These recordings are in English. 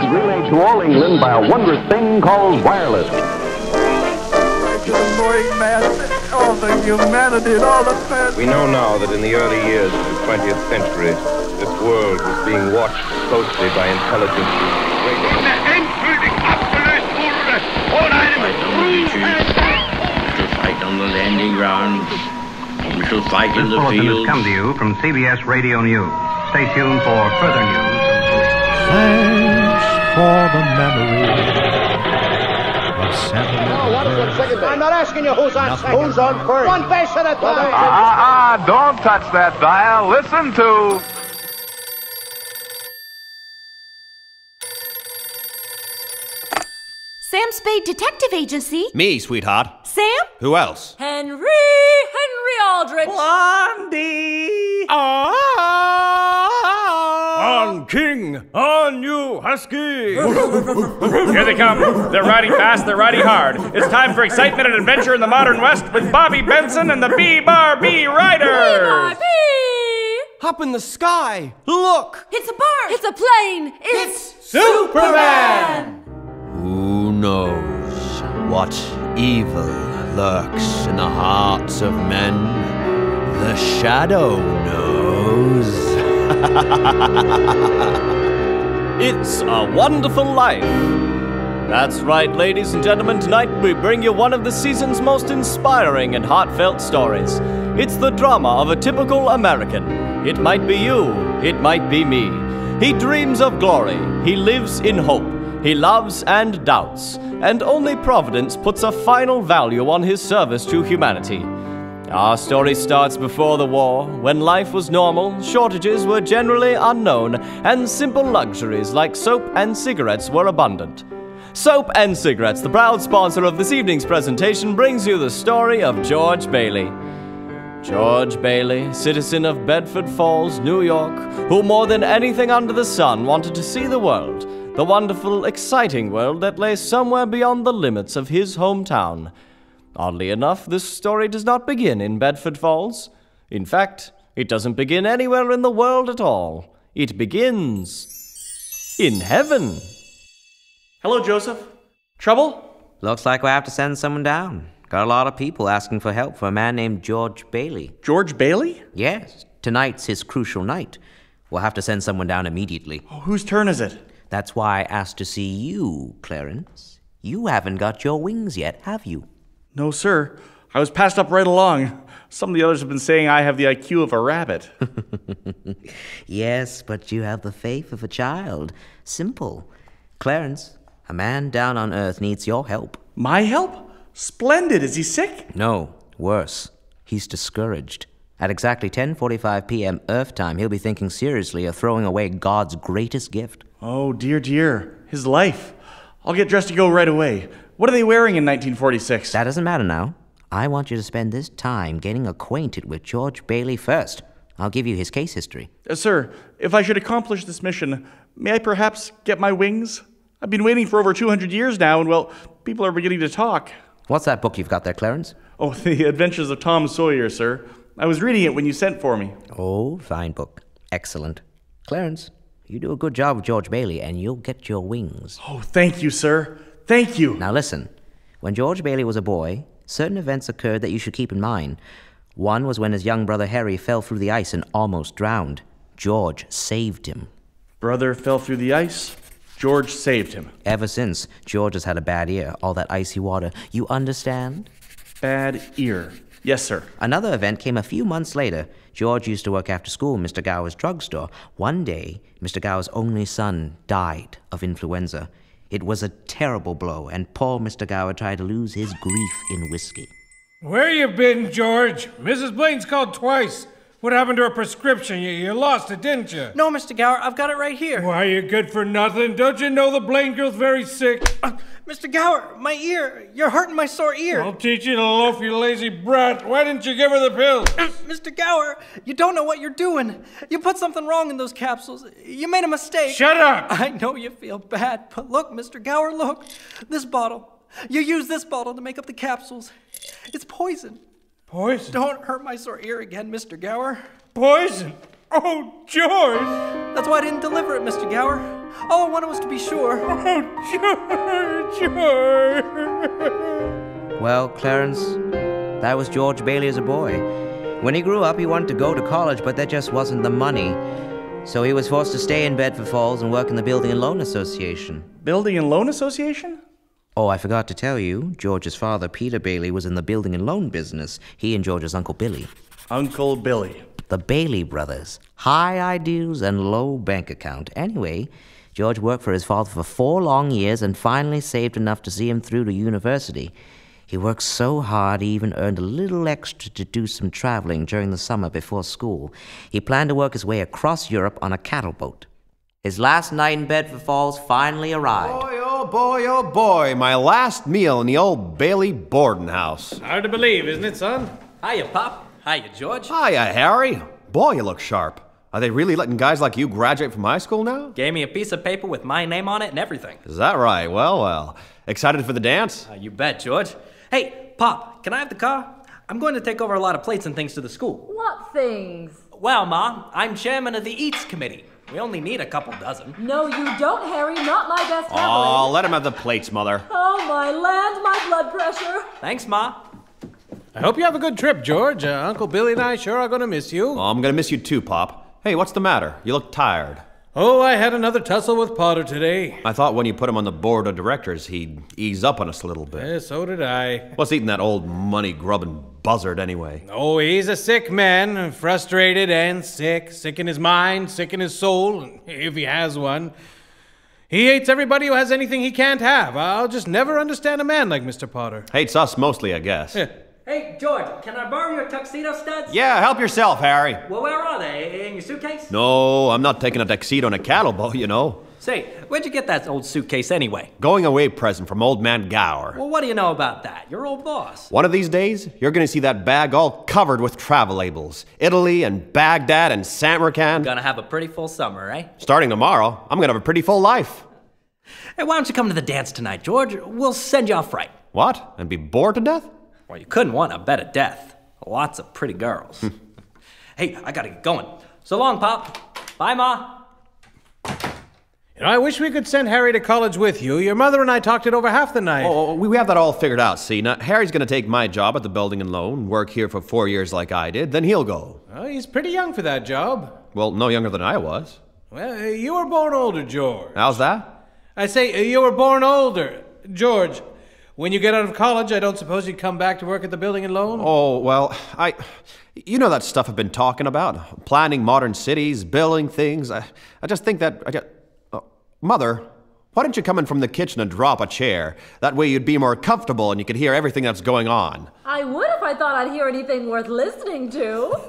Relayed to all England by a wondrous thing called wireless. Annoying man, all the humanity and all the men. We know now that in the early years of the 20th century, this world was being watched closely by intelligent radio. We shall fight on the landing grounds. We shall fight in the fields. Come to you from CBS Radio News. Stay tuned for further news. Thanks for the memory of sentiment. I'm not asking you who's on second. Who's on first? One base at a time. Don't touch that dial. Listen to... Sam Spade Detective Agency. Me, sweetheart. Sam? Who else? Henry Aldrich. Blondie! On King, on you, Husky! Here they come. They're riding fast, they're riding hard. It's time for excitement and adventure in the modern West with Bobby Benson and the B-Bar-B Riders! B-Bar-B! Up in the sky! Look! It's a bird! It's a plane! It's Superman! Who knows what evil lurks in the hearts of men? The Shadow knows. It's a wonderful life. That's right, ladies and gentlemen. Tonight we bring you one of the season's most inspiring and heartfelt stories. It's the drama of a typical American. It might be you, it might be me. He dreams of glory, he lives in hope, he loves and doubts, and only Providence puts a final value on his service to humanity. Our story starts before the war, when life was normal, shortages were generally unknown, and simple luxuries like soap and cigarettes were abundant. Soap and Cigarettes, the proud sponsor of this evening's presentation, brings you the story of George Bailey. George Bailey, citizen of Bedford Falls, New York, who more than anything under the sun wanted to see the world, the wonderful, exciting world that lay somewhere beyond the limits of his hometown. Oddly enough, this story does not begin in Bedford Falls. In fact, it doesn't begin anywhere in the world at all. It begins in heaven. Hello, Joseph. Trouble? Looks like we'll have to send someone down. Got a lot of people asking for help for a man named George Bailey. George Bailey? Yes, tonight's his crucial night. We'll have to send someone down immediately. Oh, whose turn is it? That's why I asked to see you, Clarence. You haven't got your wings yet, have you? No, sir. I was passed up right along. Some of the others have been saying I have the IQ of a rabbit. Yes, but you have the faith of a child. Simple. Clarence, a man down on Earth needs your help. My help? Splendid. Is he sick? No, worse. He's discouraged. At exactly 10:45 p.m. Earth time, he'll be thinking seriously of throwing away God's greatest gift. Oh, dear, dear. His life. I'll get dressed to go right away. What are they wearing in 1946? That doesn't matter now. I want you to spend this time getting acquainted with George Bailey first. I'll give you his case history. Sir, if I should accomplish this mission, may I perhaps get my wings? I've been waiting for over 200 years now, and, well, people are beginning to talk. What's that book you've got there, Clarence? Oh, The Adventures of Tom Sawyer, sir. I was reading it when you sent for me. Oh, fine book. Excellent. Clarence, you do a good job with George Bailey, and you'll get your wings. Oh, thank you, sir. Thank you. Now listen. When George Bailey was a boy, certain events occurred that you should keep in mind. One was when his young brother Harry fell through the ice and almost drowned. George saved him. Brother fell through the ice. George saved him. Ever since, George has had a bad ear, all that icy water. You understand? Bad ear. Yes, sir. Another event came a few months later. George used to work after school in Mr. Gower's drugstore. One day, Mr. Gower's only son died of influenza. It was a terrible blow, and poor Mr. Gower tried to lose his grief in whiskey. Where you been, George? Mrs. Blaine's called twice. What happened to her prescription? You lost it, didn't you? No, Mr. Gower, I've got it right here. Why, you good for nothing? Don't you know the Blaine girl's very sick? Mr. Gower, my ear. You're hurting my sore ear. I'll teach you to loaf, you lazy brat. Why didn't you give her the pills? Mr. Gower, you don't know what you're doing. You put something wrong in those capsules. You made a mistake. Shut up! I know you feel bad, but look, Mr. Gower, look. This bottle. You use this bottle to make up the capsules. It's poison. Poison? Don't hurt my sore ear again, Mr. Gower. Poison? Oh, George! That's why I didn't deliver it, Mr. Gower. All I wanted was to be sure. Oh, George! Well, Clarence, that was George Bailey as a boy. When he grew up, he wanted to go to college, but there just wasn't the money. So he was forced to stay in Bedford Falls and work in the Building and Loan Association. Building and Loan Association? Oh, I forgot to tell you, George's father, Peter Bailey, was in the building and loan business. He and George's Uncle Billy. Uncle Billy. The Bailey brothers. High ideals and low bank account. Anyway, George worked for his father for 4 long years and finally saved enough to see him through to university. He worked so hard he even earned a little extra to do some traveling during the summer before school. He planned to work his way across Europe on a cattle boat. His last night in Bedford Falls finally arrived. Boy, oh boy, my last meal in the old Bailey boarding house. Hard to believe, isn't it, son? Hiya, Pop. Hiya, George. Hiya, Harry. Boy, you look sharp. Are they really letting guys like you graduate from high school now? Gave me a piece of paper with my name on it and everything. Is that right? Well. Excited for the dance? You bet, George. Hey, Pop, can I have the car? I'm going to take over a lot of plates and things to the school. What things? Well, Ma, I'm chairman of the Eats Committee. We only need a couple dozen. No, you don't, Harry. Not my best Oh, traveling. let him have the plates, Mother. Oh, my land, my blood pressure. Thanks, Ma. I hope you have a good trip, George. Uncle Billy and I sure are going to miss you. Oh, I'm going to miss you too, Pop. Hey, what's the matter? You look tired. Oh, I had another tussle with Potter today. I thought when you put him on the board of directors, he'd ease up on us a little bit. Yeah, so did I. What's eating that old money-grubbing buzzard anyway? Oh, he's a sick man, frustrated and sick. Sick in his mind, sick in his soul, if he has one. He hates everybody who has anything he can't have. I'll just never understand a man like Mr. Potter. Hates us mostly, I guess. Hey, George, can I borrow your tuxedo studs? Yeah, help yourself, Harry. Well, where are they? In your suitcase? No, I'm not taking a tuxedo on a cattle boat, you know. Say, where'd you get that old suitcase anyway? Going away present from old man Gower. Well, what do you know about that? Your old boss. One of these days, you're going to see that bag all covered with travel labels. Italy and Baghdad and Samarkand. Gonna have a pretty full summer, eh? Starting tomorrow, I'm going to have a pretty full life. Hey, why don't you come to the dance tonight, George? We'll send you off right. What? And be bored to death? Well, you couldn't want a better death. Lots of pretty girls. Hey, I gotta get going. So long, Pop. Bye, Ma. You know, I wish we could send Harry to college with you. Your mother and I talked it over half the night. Oh, we have that all figured out, see. Now, Harry's going to take my job at the Building and Loan, work here for 4 years like I did, then he'll go. Oh, he's pretty young for that job. Well, no younger than I was. Well, you were born older, George. How's that? I say, you were born older. George, when you get out of college, I don't suppose you'd come back to work at the Building and Loan? Oh, well, you know that stuff I've been talking about. Planning modern cities, building things. I just think that... Mother, why don't you come in from the kitchen and drop a chair? That way you'd be more comfortable and you could hear everything that's going on. I would if I thought I'd hear anything worth listening to.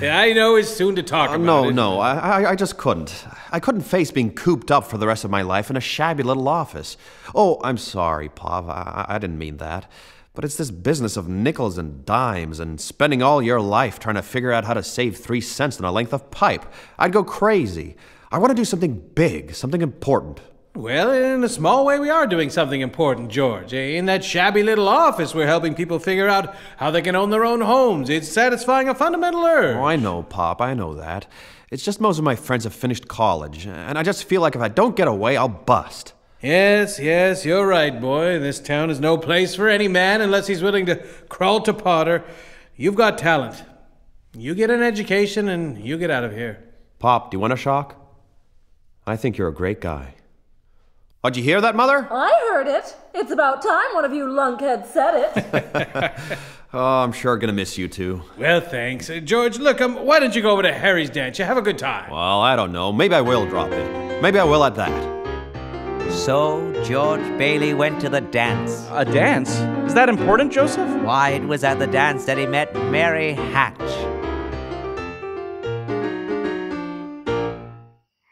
Yeah, I know it's soon to talk about it. No, I just couldn't. I couldn't face being cooped up for the rest of my life in a shabby little office. Oh, I'm sorry, Pop. I didn't mean that. But it's this business of nickels and dimes and spending all your life trying to figure out how to save 3 cents on a length of pipe. I'd go crazy. I want to do something big, something important. Well, in a small way, we are doing something important, George. In that shabby little office, we're helping people figure out how they can own their own homes. It's satisfying a fundamental urge. Oh, I know, Pop. I know that. It's just most of my friends have finished college, and I just feel like if I don't get away, I'll bust. Yes, you're right, boy. This town is no place for any man unless he's willing to crawl to Potter. You've got talent. You get an education, and you get out of here. Pop, do you want a shock? I think you're a great guy. Did you hear that, Mother? I heard it. It's about time one of you lunkheads said it. Oh, I'm sure gonna miss you too. Well, thanks. George, look, why don't you go over to Harry's dance? You have a good time. Well, I don't know. Maybe I will drop in. Maybe I will at that. So, George Bailey went to the dance. A dance? Is that important, Joseph? Why, it was at the dance that he met Mary Hatch.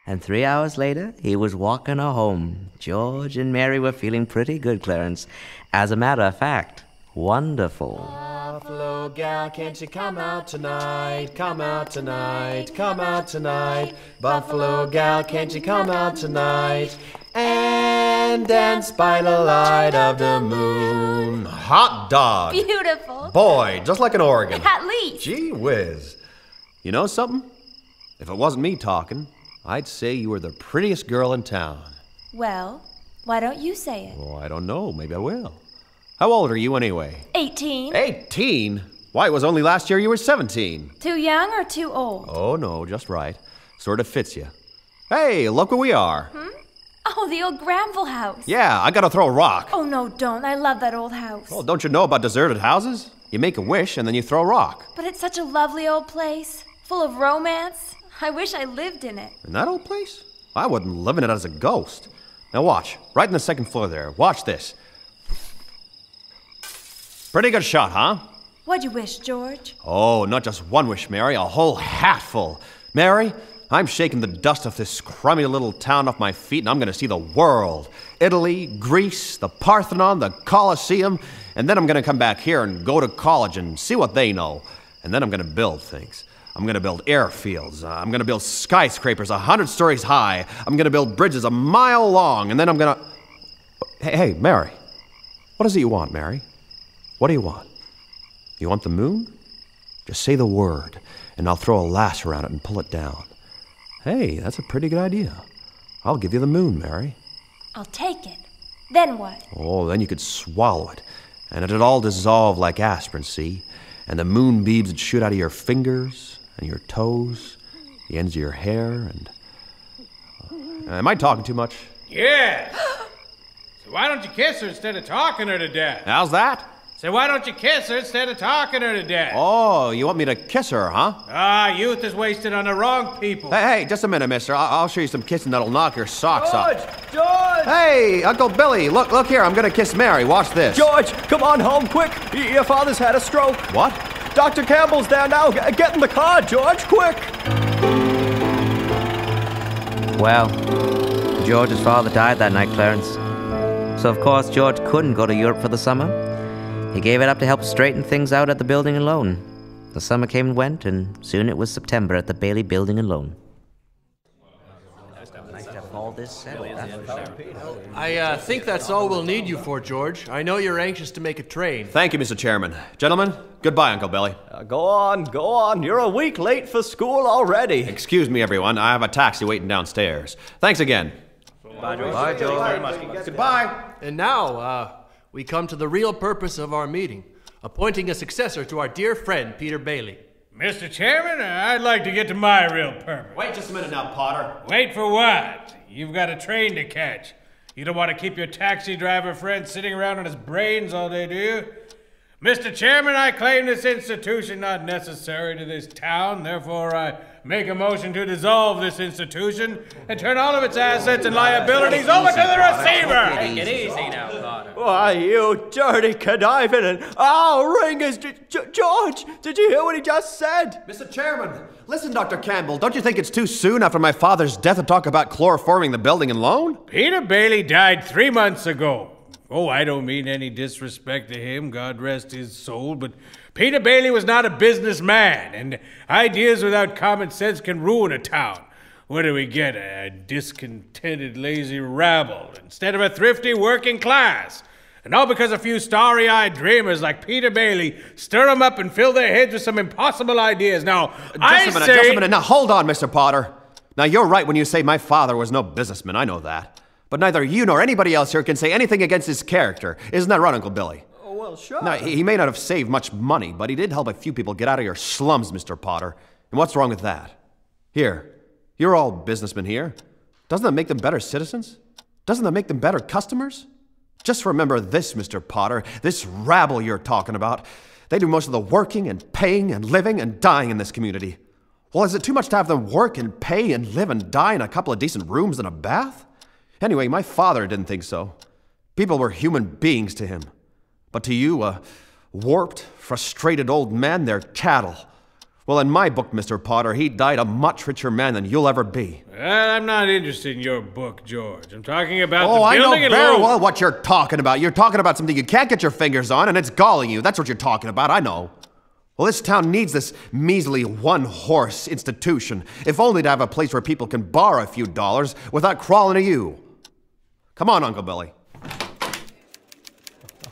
And 3 hours later, he was walking her home. George and Mary were feeling pretty good, Clarence. As a matter of fact, wonderful. Buffalo gal, can't you come out tonight? Come out tonight, come out tonight. Buffalo gal, can't you come out tonight? And and dance by the light of the moon. Hot dog. Beautiful. Boy, just like an organ. At least. Gee whiz. You know something? If it wasn't me talking, I'd say you were the prettiest girl in town. Well, why don't you say it? Oh, I don't know. Maybe I will. How old are you anyway? 18. 18? Why, it was only last year you were 17. Too young or too old? Oh, no, just right. Sort of fits you. Hey, look where we are. Oh, the old Granville house. Yeah, I gotta throw a rock. Oh, no, don't. I love that old house. Well, don't you know about deserted houses? You make a wish and then you throw a rock. But it's such a lovely old place, full of romance. I wish I lived in it. In that old place? I wouldn't live in it as a ghost. Now watch, right in the second floor there. Watch this. Pretty good shot, huh? What'd you wish, George? Oh, not just one wish, Mary, a whole hatful. Mary, I'm shaking the dust of this crummy little town off my feet, and I'm gonna see the world. Italy, Greece, the Parthenon, the Colosseum, and then I'm gonna come back here and go to college and see what they know. And then I'm gonna build things. I'm gonna build airfields. I'm gonna build skyscrapers 100 stories high. I'm gonna build bridges a mile long, and then I'm gonna... Hey, Mary. What is it you want, Mary? What do you want? You want the moon? Just say the word, and I'll throw a lash around it and pull it down. Hey, that's a pretty good idea. I'll give you the moon, Mary. I'll take it. Then what? Oh, then you could swallow it, and it'd all dissolve like aspirin, see? And the moonbeams would shoot out of your fingers and your toes, the ends of your hair, and... am I talking too much? Yeah. So why don't you kiss her instead of talking her to death? How's that? So why don't you kiss her instead of talking her to death? Oh, you want me to kiss her, huh? Ah, youth is wasted on the wrong people. Hey, just a minute, mister. I'll show you some kissing that'll knock your socks off. George! Hey, Uncle Billy, look here. I'm gonna kiss Mary. Watch this. George, come on home, quick. Your father's had a stroke. What? Dr. Campbell's there now. Get in the car, George, quick. Well, George's father died that night, Clarence. So, of course, George couldn't go to Europe for the summer. He gave it up to help straighten things out at the building and loan. The summer came and went, and soon it was September at the Bailey Building and Loan. I think that's all we'll need you for, George. I know you're anxious to make a train. Thank you, Mr. Chairman. Gentlemen, goodbye, Uncle Billy. Go on. You're a week late for school already. Excuse me, everyone. I have a taxi waiting downstairs. Thanks again. Bye, George. Bye, George. Goodbye. And now, we come to the real purpose of our meeting, appointing a successor to our dear friend, Peter Bailey. Mr. Chairman, I'd like to get to my real purpose. Wait just a minute now, Potter. Wait for what? You've got a train to catch. You don't want to keep your taxi driver friend sitting around on his brains all day, do you? Mr. Chairman, I claim this institution not necessary to this town. Therefore, I make a motion to dissolve this institution and turn all of its assets and liabilities over to the receiver. Take it easy now, Potter. Why, you dirty conniving and ringers. George, did you hear what he just said? Mr. Chairman, listen, Dr. Campbell. Don't you think it's too soon after my father's death to talk about chloroforming the building and loan? Peter Bailey died 3 months ago. Oh, I don't mean any disrespect to him, God rest his soul, but Peter Bailey was not a businessman, and ideas without common sense can ruin a town. What do we get? A discontented, lazy rabble instead of a thrifty working class. And all because a few starry-eyed dreamers like Peter Bailey stir them up and fill their heads with some impossible ideas. Now, Just a minute. Now, hold on, Mr. Potter. Now, you're right when you say my father was no businessman. I know that. But neither you nor anybody else here can say anything against his character. Isn't that right, Uncle Billy? Oh, well, sure. Now, he may not have saved much money, but he did help a few people get out of your slums, Mr. Potter. And what's wrong with that? Here, you're all businessmen here. Doesn't that make them better citizens? Doesn't that make them better customers? Just remember this, Mr. Potter, this rabble you're talking about. They do most of the working and paying and living and dying in this community. Well, is it too much to have them work and pay and live and die in a couple of decent rooms and a bath? Anyway, my father didn't think so. People were human beings to him. But to you, a warped, frustrated old man, they're cattle. Well, in my book, Mr. Potter, he died a much richer man than you'll ever be. I'm not interested in your book, George. I'm talking about the I know building and very loan. well what you're talking about. You're talking about something you can't get your fingers on, and it's galling you. That's what you're talking about, I know. Well, this town needs this measly one-horse institution, if only to have a place where people can borrow a few dollars without crawling to you. Come on, Uncle Billy.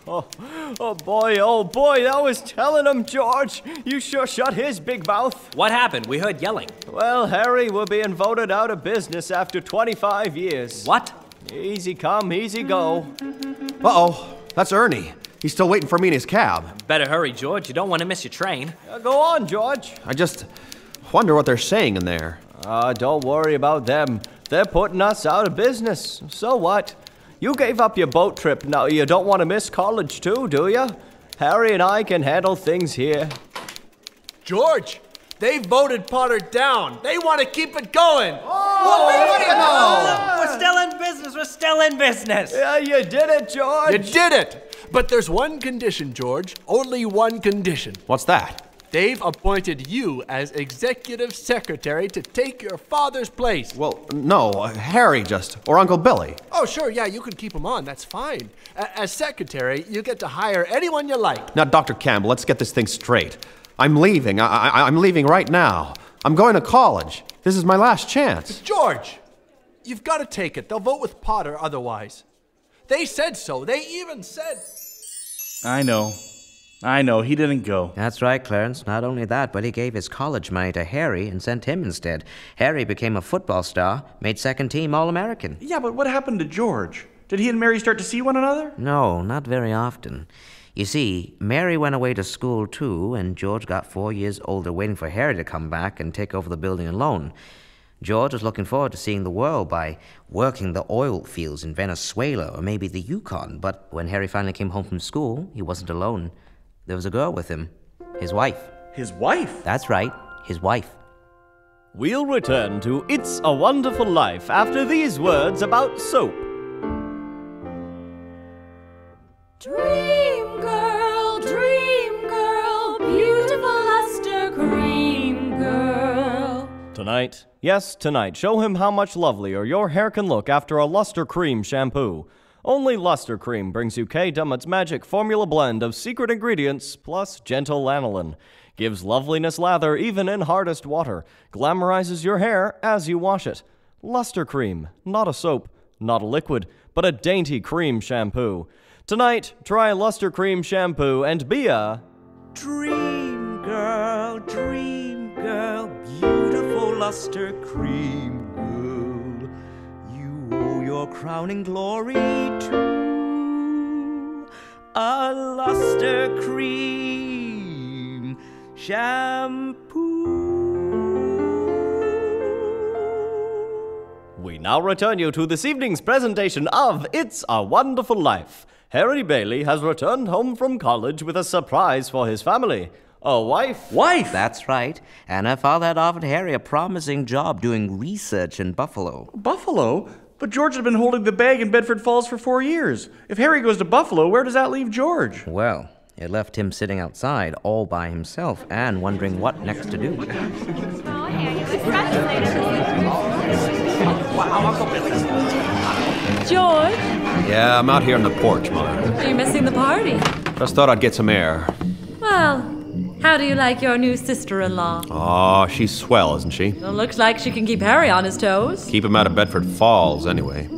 Oh boy, that was telling him, George. You sure shut his big mouth. What happened? We heard yelling. Well, Harry, we're being voted out of business after 25 years. What? Easy come, easy go. Uh-oh, that's Ernie. He's still waiting for me in his cab. Better hurry, George. You don't want to miss your train. Go on, George. I just wonder what they're saying in there. Don't worry about them. They're putting us out of business. So what? You gave up your boat trip. Now you don't want to miss college too, do you? Harry and I can handle things here. George, they voted Potter down. They want to keep it going. What do you know? We're still in business. We're still in business. Yeah, you did it, George. You did it. But there's one condition, George. Only one condition. What's that? They've appointed you as executive secretary to take your father's place. Well, no, Harry or Uncle Billy. Oh, sure, yeah, you can keep him on. That's fine. As secretary, you get to hire anyone you like. Now, Dr. Campbell, let's get this thing straight. I'm leaving. I'm leaving right now. I'm going to college. This is my last chance. George, you've got to take it. They'll vote with Potter otherwise. They said so. They even said... I know, he didn't go. That's right, Clarence. Not only that, but he gave his college money to Harry and sent him instead. Harry became a football star, made second team All-American. Yeah, but what happened to George? Did he and Mary start to see one another? No, not very often. You see, Mary went away to school too, and George got 4 years older waiting for Harry to come back and take over the building alone. George was looking forward to seeing the world by working the oil fields in Venezuela or maybe the Yukon, but when Harry finally came home from school, he wasn't alone. There was a girl with him. His wife. His wife? That's right, his wife. We'll return to It's a Wonderful Life after these words about soap. Dream girl, beautiful luster cream girl. Tonight, yes, tonight, show him how much lovelier your hair can look after a Luster Cream shampoo. Only Luster Cream brings you Kay Dummett's magic formula blend of secret ingredients plus gentle lanolin. Gives loveliness lather even in hardest water. Glamorizes your hair as you wash it. Luster Cream, not a soap, not a liquid, but a dainty cream shampoo. Tonight, try Luster Cream shampoo and be a... Dream girl, beautiful luster cream girl. You owe your crowning glory to a luster cream shampoo. We now return you to this evening's presentation of It's a Wonderful Life. Harry Bailey has returned home from college with a surprise for his family. A wife? Wife! That's right. And her father had offered Harry a promising job doing research in Buffalo. Buffalo? But George had been holding the bag in Bedford Falls for 4 years. If Harry goes to Buffalo, where does that leave George? Well, it left him sitting outside all by himself and wondering what next to do. George? Yeah, I'm out here on the porch, Mom. Are you missing the party? Just thought I'd get some air. Well, how do you like your new sister-in-law? Oh, she's swell, isn't she? Well, looks like she can keep Harry on his toes. Keep him out of Bedford Falls, anyway.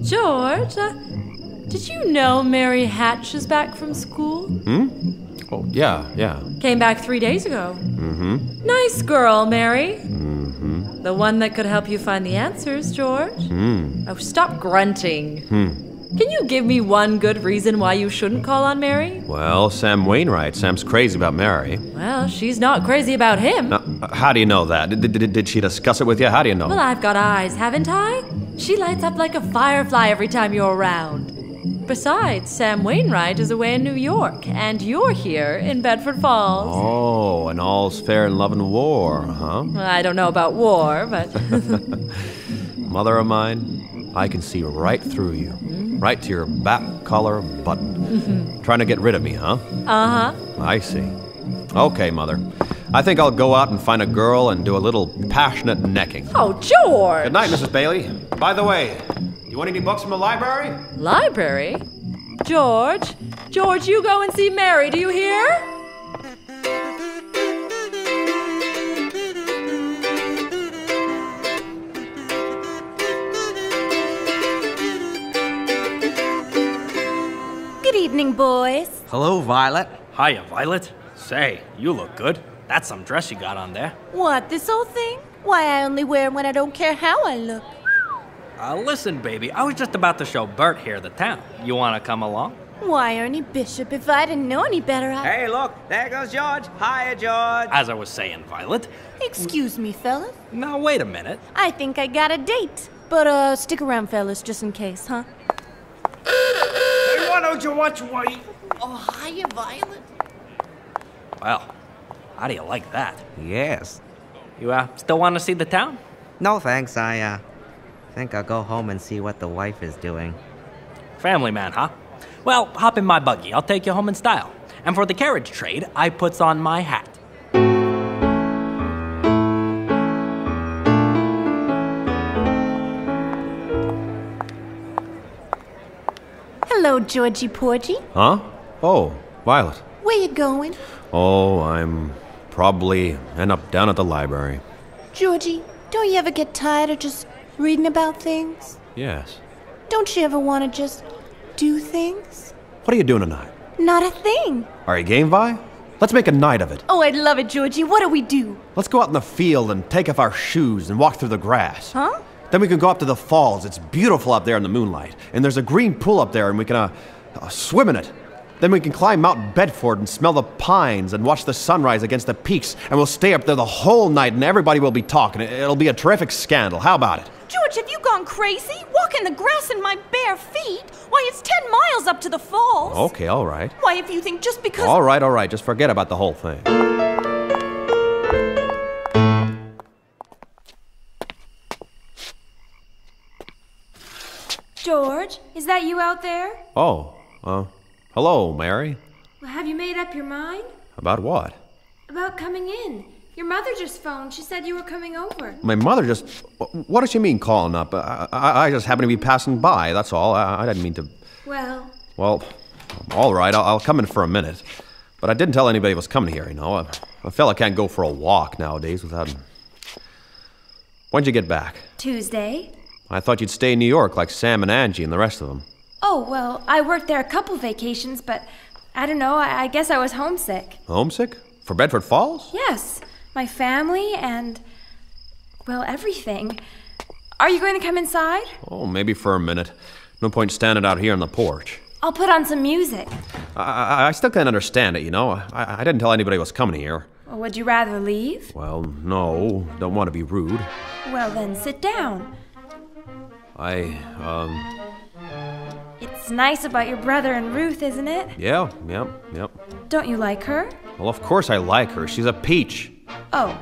George, did you know Mary Hatch is back from school? Oh, yeah. Came back 3 days ago. Mm-hmm. Nice girl, Mary. Mm-hmm. The one that could help you find the answers, George. Oh, stop grunting. Can you give me one good reason why you shouldn't call on Mary? Well, Sam Wainwright. Sam's crazy about Mary. Well, she's not crazy about him. Now, how do you know that? Did she discuss it with you? How do you know? Well, I've got eyes, haven't I? She lights up like a firefly every time you're around. Besides, Sam Wainwright is away in New York, and you're here in Bedford Falls. Oh, and all's fair in love and war, huh? Well, I don't know about war, but... Mother of mine, I can see right through you. Right to your back collar button. Trying to get rid of me, huh? Uh-huh. I see. Okay, Mother. I think I'll go out and find a girl and do a little passionate necking. Oh, George! Good night, Mrs. Bailey. By the way, you want any books from the library? Library? George, you go and see Mary, do you hear? boys. Hello, Violet. Hiya, Violet. Say, you look good. That's some dress you got on there. What, this old thing? Why, I only wear it when I don't care how I look. Listen, baby, I was just about to show Bert here the town. You want to come along? Why, Ernie Bishop, if I didn't know any better, Hey, look, there goes George. Hiya, George. As I was saying, Violet. Excuse me, fellas. Now, wait a minute. I think I got a date. But, stick around, fellas, just in case, huh? Hey, why don't you watch White? Oh, hiya, Violet. Well, how do you like that? Yes. You, still want to see the town? No, thanks. I think I'll go home and see what the wife is doing. Family man, huh? Well, hop in my buggy. I'll take you home in style. And for the carriage trade, I puts on my hat. Hello, Georgie Porgy. Huh? Oh, Violet. Where you going? Oh, I'm probably end up down at the library. Georgie, don't you ever get tired of just reading about things? Yes. Don't you ever want to just do things? What are you doing tonight? Not a thing. Are you game, Vi? Let's make a night of it. Oh, I'd love it, Georgie. What do we do? Let's go out in the field and take off our shoes and walk through the grass. Huh? Then we can go up to the falls. It's beautiful up there in the moonlight. And there's a green pool up there and we can swim in it. Then we can climb Mount Bedford and smell the pines and watch the sunrise against the peaks. And we'll stay up there the whole night and everybody will be talking. It'll be a terrific scandal. How about it? George, have you gone crazy? Walking the grass in my bare feet? Why, it's 10 miles up to the falls. Okay, all right. Why, if you think just because... All right. Just forget about the whole thing. George, is that you out there? Oh, hello, Mary. Well, have you made up your mind? About what? About coming in. Your mother just phoned. She said you were coming over. My mother just... What does she mean calling up? I just happened to be passing by, that's all. I didn't mean to... Well... Well, all right, I'll come in for a minute. But I didn't tell anybody I was coming here, you know. A fella can't go for a walk nowadays without... When'd you get back? Tuesday. I thought you'd stay in New York like Sam and Angie and the rest of them. Oh, well, I worked there a couple vacations, but I don't know, I guess I was homesick. Homesick? For Bedford Falls? Yes. My family and, well, everything. Are you going to come inside? Oh, maybe for a minute. No point standing out here on the porch. I'll put on some music. I still can't understand it, you know. I didn't tell anybody I was coming here. Well, would you rather leave? Well, no. Don't want to be rude. Well, then sit down. It's nice about your brother and Ruth, isn't it? Yeah. Don't you like her? Well, of course I like her. She's a peach. Oh,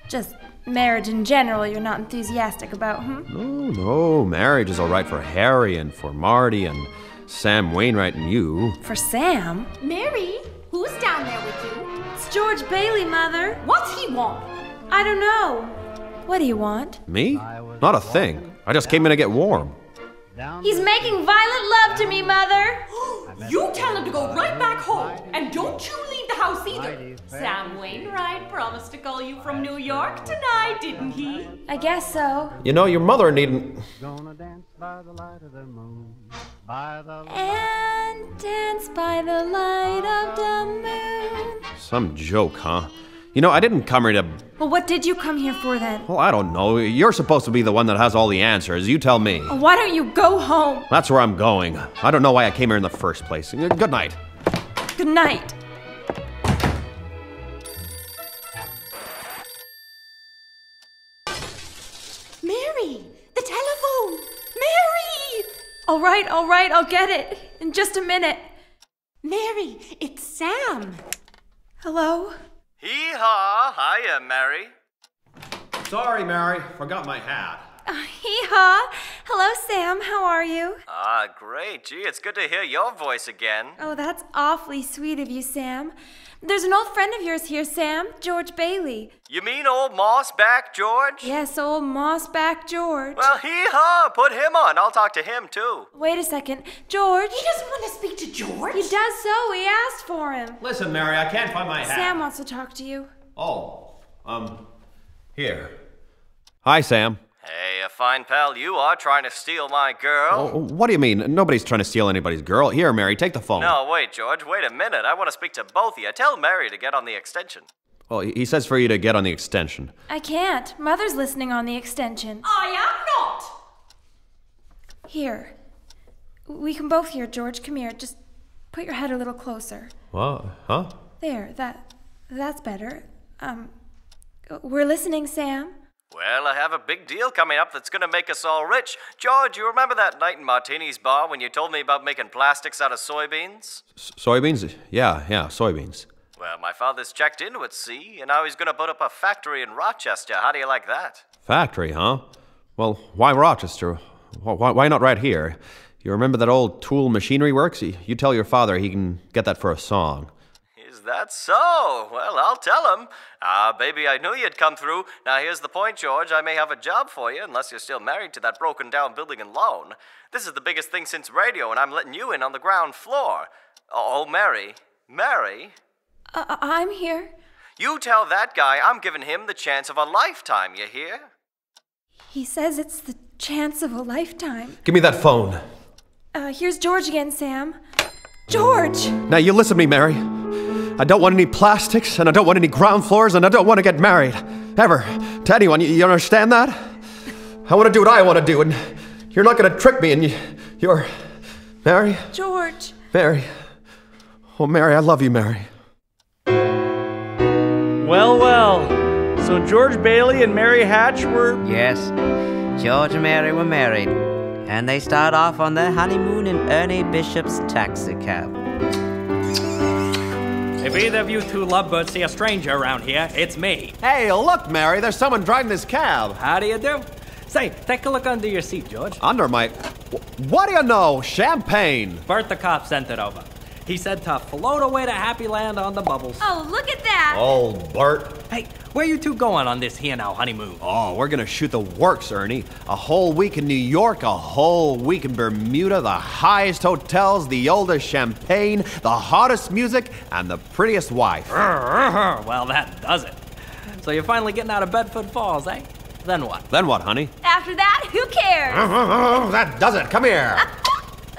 just marriage in general you're not enthusiastic about, No. Marriage is all right for Harry and for Marty and Sam Wainwright and you. For Sam? Mary, who's down there with you? It's George Bailey, Mother. What's he want? I don't know. What do you want? Me? Not a thing. I just came in to get warm. He's making violent love to me, Mother. You tell him to go right back home. And don't you leave the house either. Sam Wainwright promised to call you from New York tonight, didn't he? I guess so. You know, your mother needn't... And dance by the light of the moon. Some joke, huh? You know, I didn't come here to... Well, what did you come here for then? Well, I don't know. You're supposed to be the one that has all the answers. You tell me. Why don't you go home? That's where I'm going. I don't know why I came here in the first place. Good night. Good night. Mary, the telephone. Mary! All right, I'll get it. In just a minute. Mary, it's Sam. Hello? Hee-haw! Hiya, Mary. Sorry, Mary. Forgot my hat. Hee-haw. Hello, Sam. How are you? Great. Gee, it's good to hear your voice again. Oh, that's awfully sweet of you, Sam. There's an old friend of yours here, Sam. George Bailey. You mean old Mossback George? Yes, old Mossback George. Well, hee-haw! Put him on. I'll talk to him, too. Wait a second. George? He doesn't want to speak to George. He does so. He asked for him. Listen, Mary, I can't find my hat. Sam wants to talk to you. Oh, here. Hi, Sam. Hey, a fine pal you are, trying to steal my girl. Oh, what do you mean? Nobody's trying to steal anybody's girl. Here, Mary, take the phone. No, wait, George, wait a minute. I want to speak to both of you. Tell Mary to get on the extension. Well, he says for you to get on the extension. I can't. Mother's listening on the extension. I am not. Here. We can both hear, George. Come here. Just put your head a little closer. What? Huh? There. That's better. We're listening, Sam. Well, I have a big deal coming up that's going to make us all rich. George, you remember that night in Martini's bar when you told me about making plastics out of soybeans? Soybeans? Yeah, soybeans. Well, my father's checked into it, see? And now he's going to put up a factory in Rochester. How do you like that? Factory, huh? Well, why Rochester? Why not right here? You remember that old Tool Machinery Works? You tell your father he can get that for a song. Is that so? Well, I'll tell him. Baby, I knew you'd come through. Now, here's the point, George. I may have a job for you, unless you're still married to that broken-down building and loan. This is the biggest thing since radio, and I'm letting you in on the ground floor. Oh, Mary. Mary? I'm here. You tell that guy I'm giving him the chance of a lifetime, you hear? He says it's the chance of a lifetime. Give me that phone. Here's George again, Sam. George! Now, you listen to me, Mary. I don't want any plastics, and I don't want any ground floors, and I don't want to get married. Ever. To anyone. You understand that? I want to do what I want to do, and you're not going to trick me, and you're... Mary? George. Mary. Oh, Mary, I love you, Mary. Well. So George Bailey and Mary Hatch were... Yes. George and Mary were married. And they start off on their honeymoon in Ernie Bishop's taxicab. If either of you two lovebirds see a stranger around here, it's me. Hey, look, Mary, there's someone driving this cab. How do you do? Say, take a look under your seat, George. Under my... What do you know? Champagne. Bert the cop sent it over. He said to float away to Happy Land on the bubbles. Oh, look at that! Old Bert. Hey, where you two going on this here now honeymoon? Oh, we're gonna shoot the works, Ernie. A whole week in New York, a whole week in Bermuda, the highest hotels, the oldest champagne, the hottest music, and the prettiest wife. Well, that does it. So you're finally getting out of Bedford Falls, eh? Then what? Then what, honey? After that, who cares? That does it. Come here.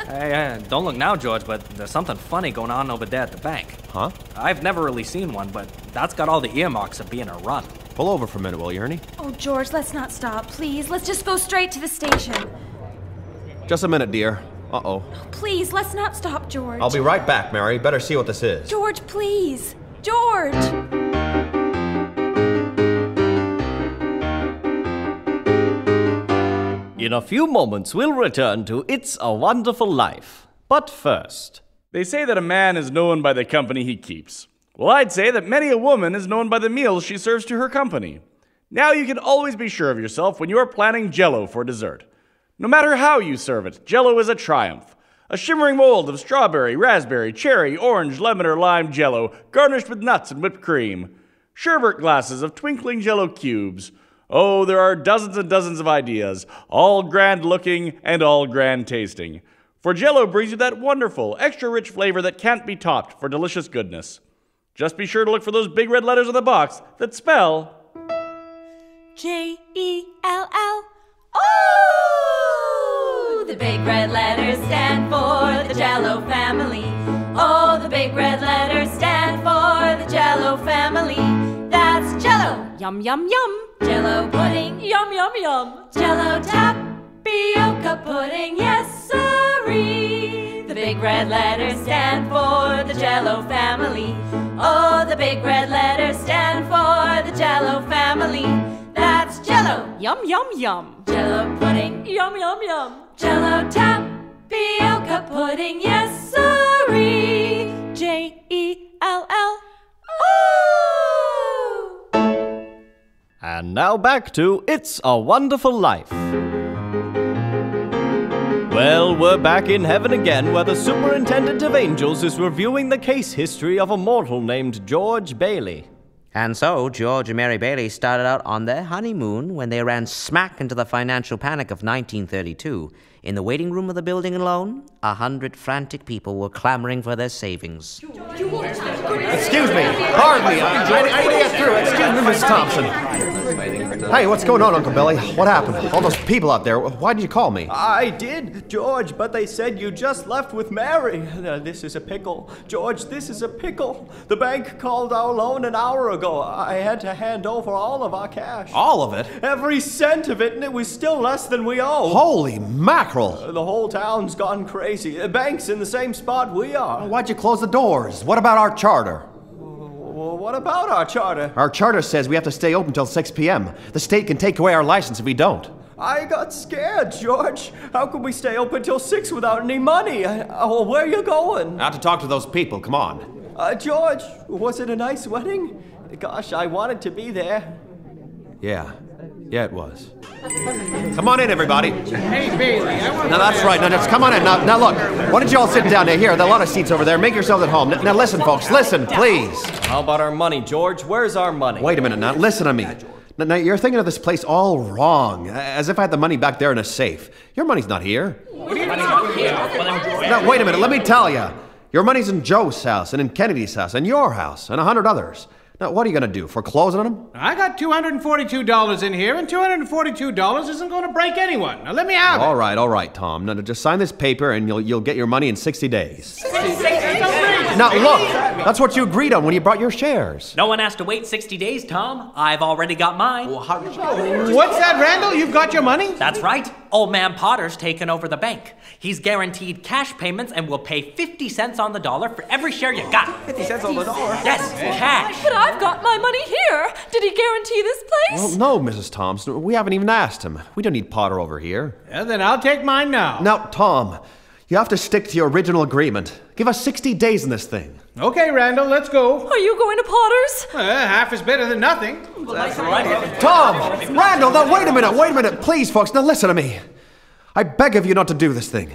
Hey, don't look now, George, but there's something funny going on over there at the bank. Huh? I've never really seen one, but that's got all the earmarks of being a run. Pull over for a minute, will you, Ernie? Oh, George, let's not stop, please. Let's just go straight to the station. Just a minute, dear. Uh-oh. Please, let's not stop, George. I'll be right back, Mary. Better see what this is. George, please. George! In a few moments, we'll return to It's a Wonderful Life. But first... They say that a man is known by the company he keeps. Well, I'd say that many a woman is known by the meals she serves to her company. Now you can always be sure of yourself when you're planning Jell-O for dessert. No matter how you serve it, Jell-O is a triumph. A shimmering mold of strawberry, raspberry, cherry, orange, lemon, or lime Jell-O, garnished with nuts and whipped cream. Sherbet glasses of twinkling Jell-O cubes. Oh, there are dozens and dozens of ideas, all grand looking and all grand tasting. For Jell-O brings you that wonderful, extra rich flavor that can't be topped for delicious goodness. Just be sure to look for those big red letters on the box that spell... J-E-L-L. Oh! The big red letters stand for the Jell-O family. Oh, the big red letters stand for the Jell-O family. That's Jell-O. Yum, yum, yum. Jell-O pudding. Yum, yum, yum. Jell-O tapioca pudding. Yes, sirree. The big red letters stand for the Jell-O family. Oh, the big red letters stand for the Jell-O family. That's Jell-O. Yum, yum, yum. Jell-O pudding. Yum, yum, yum. Jell-O tapioca pudding. Yes, sirree. J-E-L-L. And now back to It's a Wonderful Life. Well, we're back in heaven again, where the Superintendent of Angels is reviewing the case history of a mortal named George Bailey. And so, George and Mary Bailey started out on their honeymoon when they ran smack into the financial panic of 1932. In the waiting room of the building and loan, 100 frantic people were clamoring for their savings. Excuse me. Pardon me. I need to get through. Excuse me, Miss Thompson. Hey, what's going on, Uncle Billy? What happened? All those people out there, why did you call me? I did, George, but they said you just left with Mary. This is a pickle. George, this is a pickle. The bank called our loan an hour ago. I had to hand over all of our cash. All of it? Every cent of it, and it was still less than we owe. Holy mackerel! The whole town's gone crazy. The bank's in the same spot we are. Why'd you close the doors? What about our charter? Well, what about our charter? Our charter says we have to stay open till 6 p.m. The state can take away our license if we don't. I got scared, George. How can we stay open till 6 without any money? Where are you going? Out to talk to those people, come on. George, was it a nice wedding? Gosh, I wanted to be there. Yeah, it was. Come on in, everybody. Hey, Bailey, I want to... Now, that's right. Now, just come on in. Now, look. Why don't you all sit down there? Here, there are a lot of seats over there. Make yourselves at home. Now, listen, folks. Listen, please. How about our money, George? Where's our money? Wait a minute now. Listen to me. Now, you're thinking of this place all wrong. As if I had the money back there in a safe. Your money's not here. Now, wait a minute. Let me tell you. Your money's in Joe's house, and in Kennedy's house, and your house, and 100 others. Now, what are you going to do? Foreclose on them? I got $242 in here, and $242 isn't going to break anyone. Now, let me have it. All right, Tom. Now, just sign this paper, and you'll get your money in 60 days. Now, look, that's what you agreed on when you brought your shares. No one has to wait 60 days, Tom. I've already got mine. What's that, Randall? You've got your money? That's right. Old man Potter's taken over the bank. He's guaranteed cash payments and will pay 50 cents on the dollar for every share you got. 50 cents on the dollar? Yes, cash. But I've got my money here. Did he guarantee this place? Well, no, Mrs. Thompson. We haven't even asked him. We don't need Potter over here. Yeah, then I'll take mine now. Now, Tom, you have to stick to your original agreement. Give us 60 days in this thing. Okay, Randall, let's go. Are you going to Potter's? Half is better than nothing. That's right. Tom! Randall, now wait a minute. Please, folks, now listen to me. I beg of you not to do this thing.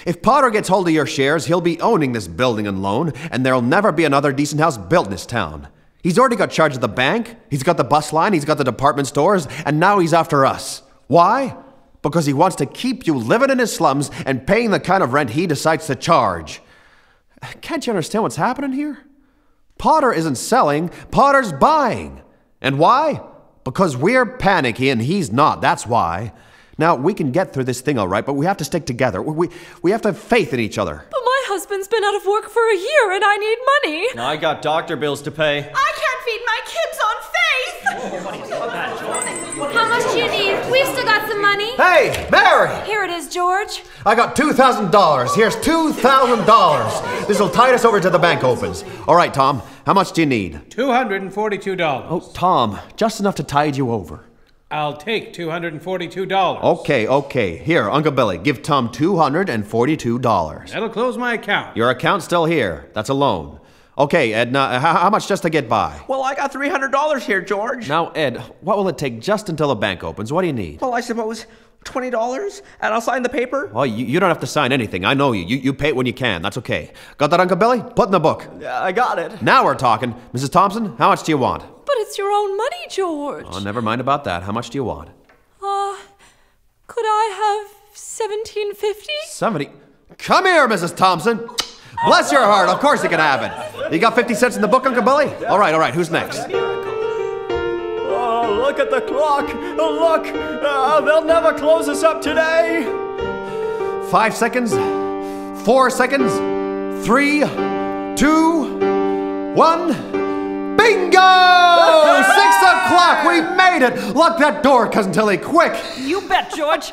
If Potter gets hold of your shares, he'll be owning this building and loan, and there'll never be another decent house built in this town. He's already got charge of the bank, he's got the bus line, he's got the department stores, and now he's after us. Why? Because he wants to keep you living in his slums and paying the kind of rent he decides to charge. Can't you understand what's happening here? Potter isn't selling, Potter's buying. And why? Because we're panicky and he's not, that's why. Now, we can get through this thing all right, but we have to stick together. We have to have faith in each other. But my husband's been out of work for a year and I need money. I got doctor bills to pay. I can't feed my kids on faith. How much do you need? We've still got some money. Hey, Mary! Here it is, George. I got $2,000. Here's $2,000. This'll tide us over till the bank opens. All right, Tom, how much do you need? $242. Oh, Tom, just enough to tide you over. I'll take $242. Okay. Here, Uncle Billy, give Tom $242. That'll close my account. Your account's still here. That's a loan. Okay, Ed, now, how much just to get by? Well, I got $300 here, George. Now, Ed, what will it take just until the bank opens? What do you need? Well, I suppose $20, and I'll sign the paper. Oh, you don't have to sign anything. I know you. You pay it when you can. That's okay. Got that, Uncle Billy? Put in the book. I got it. Now we're talking. Mrs. Thompson, how much do you want? But it's your own money, George. Oh, never mind about that. How much do you want? Could I have $17.50? 70. Come here, Mrs. Thompson. Bless your heart. Of course you can have it. You got 50 cents in the book, Uncle Billy? All right. Who's next? Oh, look at the clock. Oh, look. They'll never close us up today. 5 seconds. 4 seconds. 3, 2, 1. Bingo! 6 o'clock! We made it! Lock that door, Cousin Tilly, quick! You bet, George!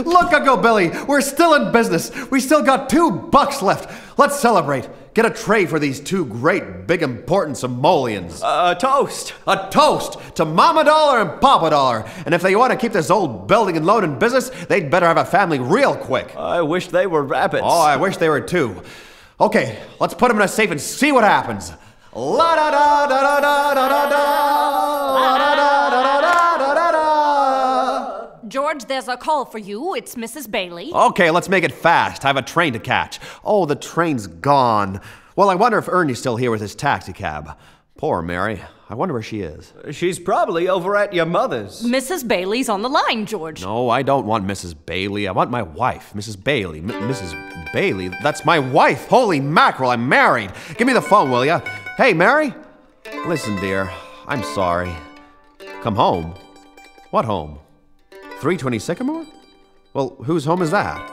Look, Uncle Billy, we're still in business. We still got $2 left. Let's celebrate. Get a tray for these two great, big, important simoleons. A toast. A toast to Mama Dollar and Papa Dollar. And if they want to keep this old building and loan in business, they'd better have a family real quick. I wish they were rabbits. Oh, I wish they were too. Okay, let's put them in a safe and see what happens. La da da da da da da da. La da da da da da da da. George, there's a call for you. It's Mrs. Bailey. Okay, let's make it fast. I have a train to catch. Oh, the train's gone. Well, I wonder if Ernie's still here with his taxi cab. Poor Mary. I wonder where she is. She's probably over at your mother's. Mrs. Bailey's on the line, George. No, I don't want Mrs. Bailey. I want my wife, Mrs. Bailey. Mrs. Bailey? That's my wife. Holy mackerel, I'm married. Give me the phone, will ya? Hey, Mary? Listen, dear, I'm sorry. Come home. What home? 320 Sycamore? Well, whose home is that?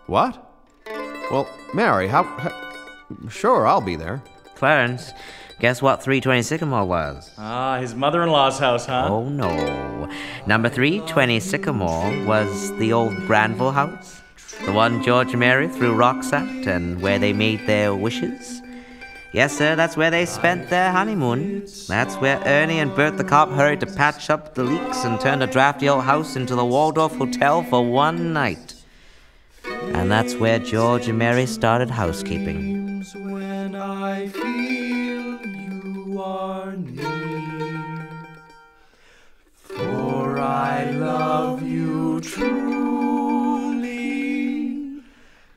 What? Well, Mary, Sure, I'll be there. Clarence, guess what 320 Sycamore was? Ah, his mother-in-law's house, huh? Oh, no. Number 320 Sycamore was the old Granville house. The one George and Mary threw rocks at and where they made their wishes. Yes, sir, that's where they spent their honeymoon. That's where Ernie and Bert the cop hurried to patch up the leaks and turn a drafty old house into the Waldorf Hotel for one night. And that's where George and Mary started housekeeping. When I feel you are near, for I love you truly,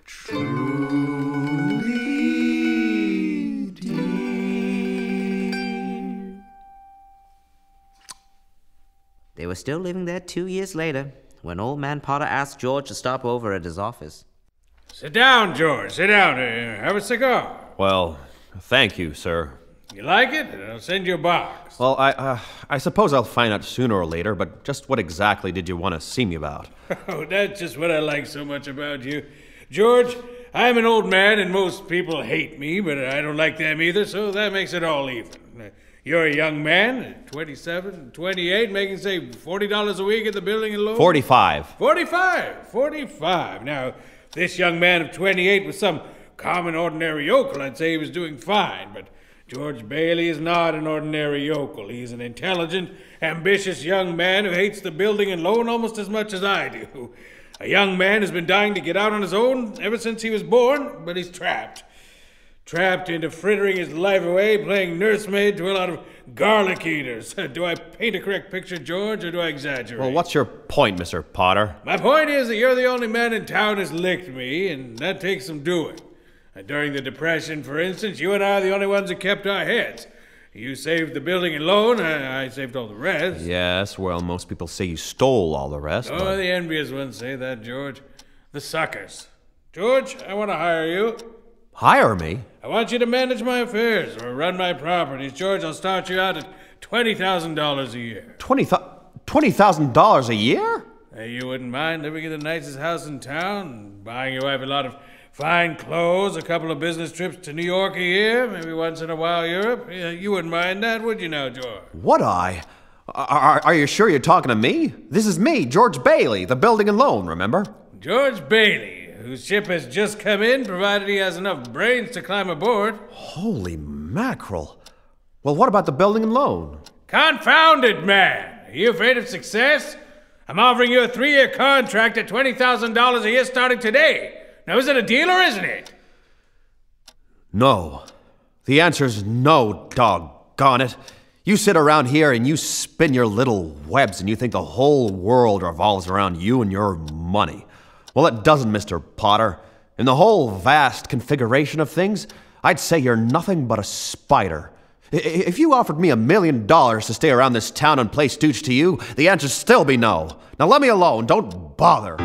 truly, dear. They were still living there 2 years later when old man Potter asked George to stop over at his office. Sit down, George. Sit down. Have a cigar. Well, thank you, sir. You like it? I'll send you a box. Well, I suppose I'll find out sooner or later, but just what exactly did you want to see me about? Oh, that's just what I like so much about you. George, I'm an old man and most people hate me, but I don't like them either, so that makes it all even. You're a young man, 27, 28, making, say, $40 a week at the building and loan? 45. 45. Now, this young man of 28 was some common ordinary yokel. I'd say he was doing fine, but George Bailey is not an ordinary yokel. He's an intelligent, ambitious young man who hates the building and loan almost as much as I do. A young man who's been dying to get out on his own ever since he was born, but he's trapped. Trapped into frittering his life away, playing nursemaid to a lot of garlic eaters. Do I paint a correct picture, George, or do I exaggerate? Well, what's your point, Mr. Potter? My point is that you're the only man in town who's licked me, and that takes some doing. During the Depression, for instance, you and I are the only ones who kept our heads. You saved the building and loan, I saved all the rest. Yes, well, most people say you stole all the rest. Oh, but... the envious ones say that, George. The suckers. George, I want to hire you. Hire me? I want you to manage my affairs or run my properties. George, I'll start you out at $20,000 a year. $20,000 a year? You wouldn't mind living in the nicest house in town, buying your wife a lot of fine clothes, a couple of business trips to New York a year, maybe once in a while Europe. You wouldn't mind that, would you now, George? Would I? Are you sure you're talking to me? This is me, George Bailey, the building and loan, remember? George Bailey, whose ship has just come in, provided he has enough brains to climb aboard. Holy mackerel. Well, what about the building and loan? Confounded man! Are you afraid of success? I'm offering you a 3-year contract at $20,000 a year starting today. Now, is it a deal or isn't it? No. The answer's no, doggone it. You sit around here and you spin your little webs and you think the whole world revolves around you and your money. Well, it doesn't, Mr. Potter. In the whole vast configuration of things, I'd say you're nothing but a spider. If you offered me $1 million to stay around this town and play stooge to you, the answer'd still be no. Now let me alone. Don't bother.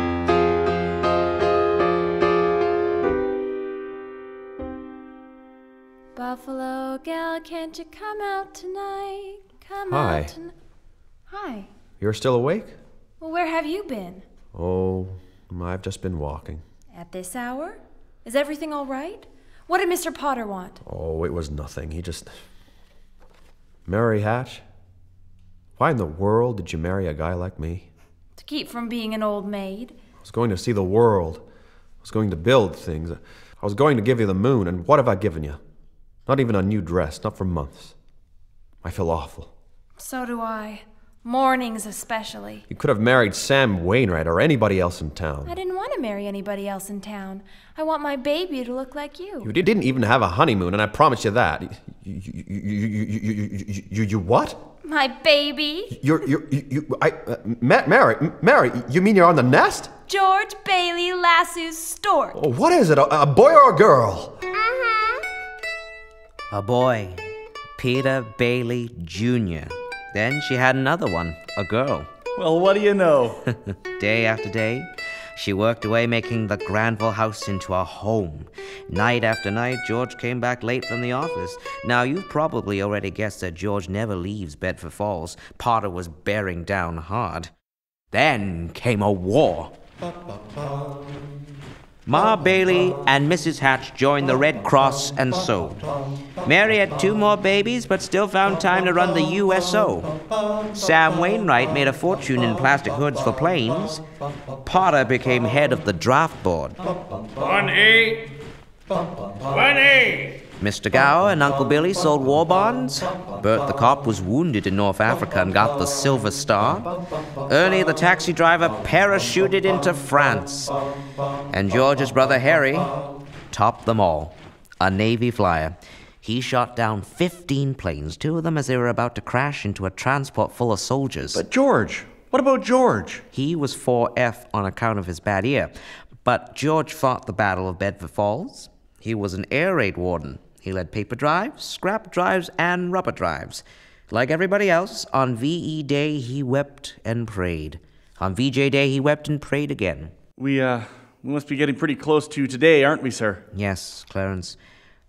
Buffalo gal, can't you come out tonight? Come Hi. out tonight. Hi. You're still awake? Well, where have you been? Oh, I've just been walking. At this hour? Is everything all right? What did Mr. Potter want? Oh, it was nothing. He just... Mary Hatch? Why in the world did you marry a guy like me? To keep from being an old maid. I was going to see the world. I was going to build things. I was going to give you the moon, and what have I given you? Not even a new dress, not for months. I feel awful. So do I. Mornings especially. You could have married Sam Wainwright or anybody else in town. I didn't want to marry anybody else in town. I want my baby to look like you. You didn't even have a honeymoon, and I promise you that. You what? My baby. Mary, you mean you're on the nest? George Bailey Lassu's stork. Oh, what is it, a boy or a girl? A boy, Peter Bailey Jr. Then she had another one, a girl. Well, what do you know? Day after day, She worked away, making the Granville house into a home. Night after night, George came back late from the office. Now, you've probably already guessed that George never leaves Bedford Falls. Potter was bearing down hard. Then came a war. Ma Bailey and Mrs. Hatch joined the Red Cross and sewed. Mary had 2 more babies, but still found time to run the USO. Sam Wainwright made a fortune in plastic hoods for planes. Potter became head of the draft board. 1A. 1A. Mr. Gower and Uncle Billy sold war bonds. Bert the cop was wounded in North Africa and got the Silver Star. Ernie the taxi driver parachuted into France. And George's brother Harry topped them all. A Navy flyer. He shot down 15 planes, 2 of them as they were about to crash into a transport full of soldiers. But George, what about George? He was 4F on account of his bad ear. But George fought the Battle of Bedford Falls. He was an air raid warden. He led paper drives, scrap drives, and rubber drives. Like everybody else, on VE Day he wept and prayed. On VJ Day he wept and prayed again. We must be getting pretty close to today, aren't we, sir? Yes, Clarence.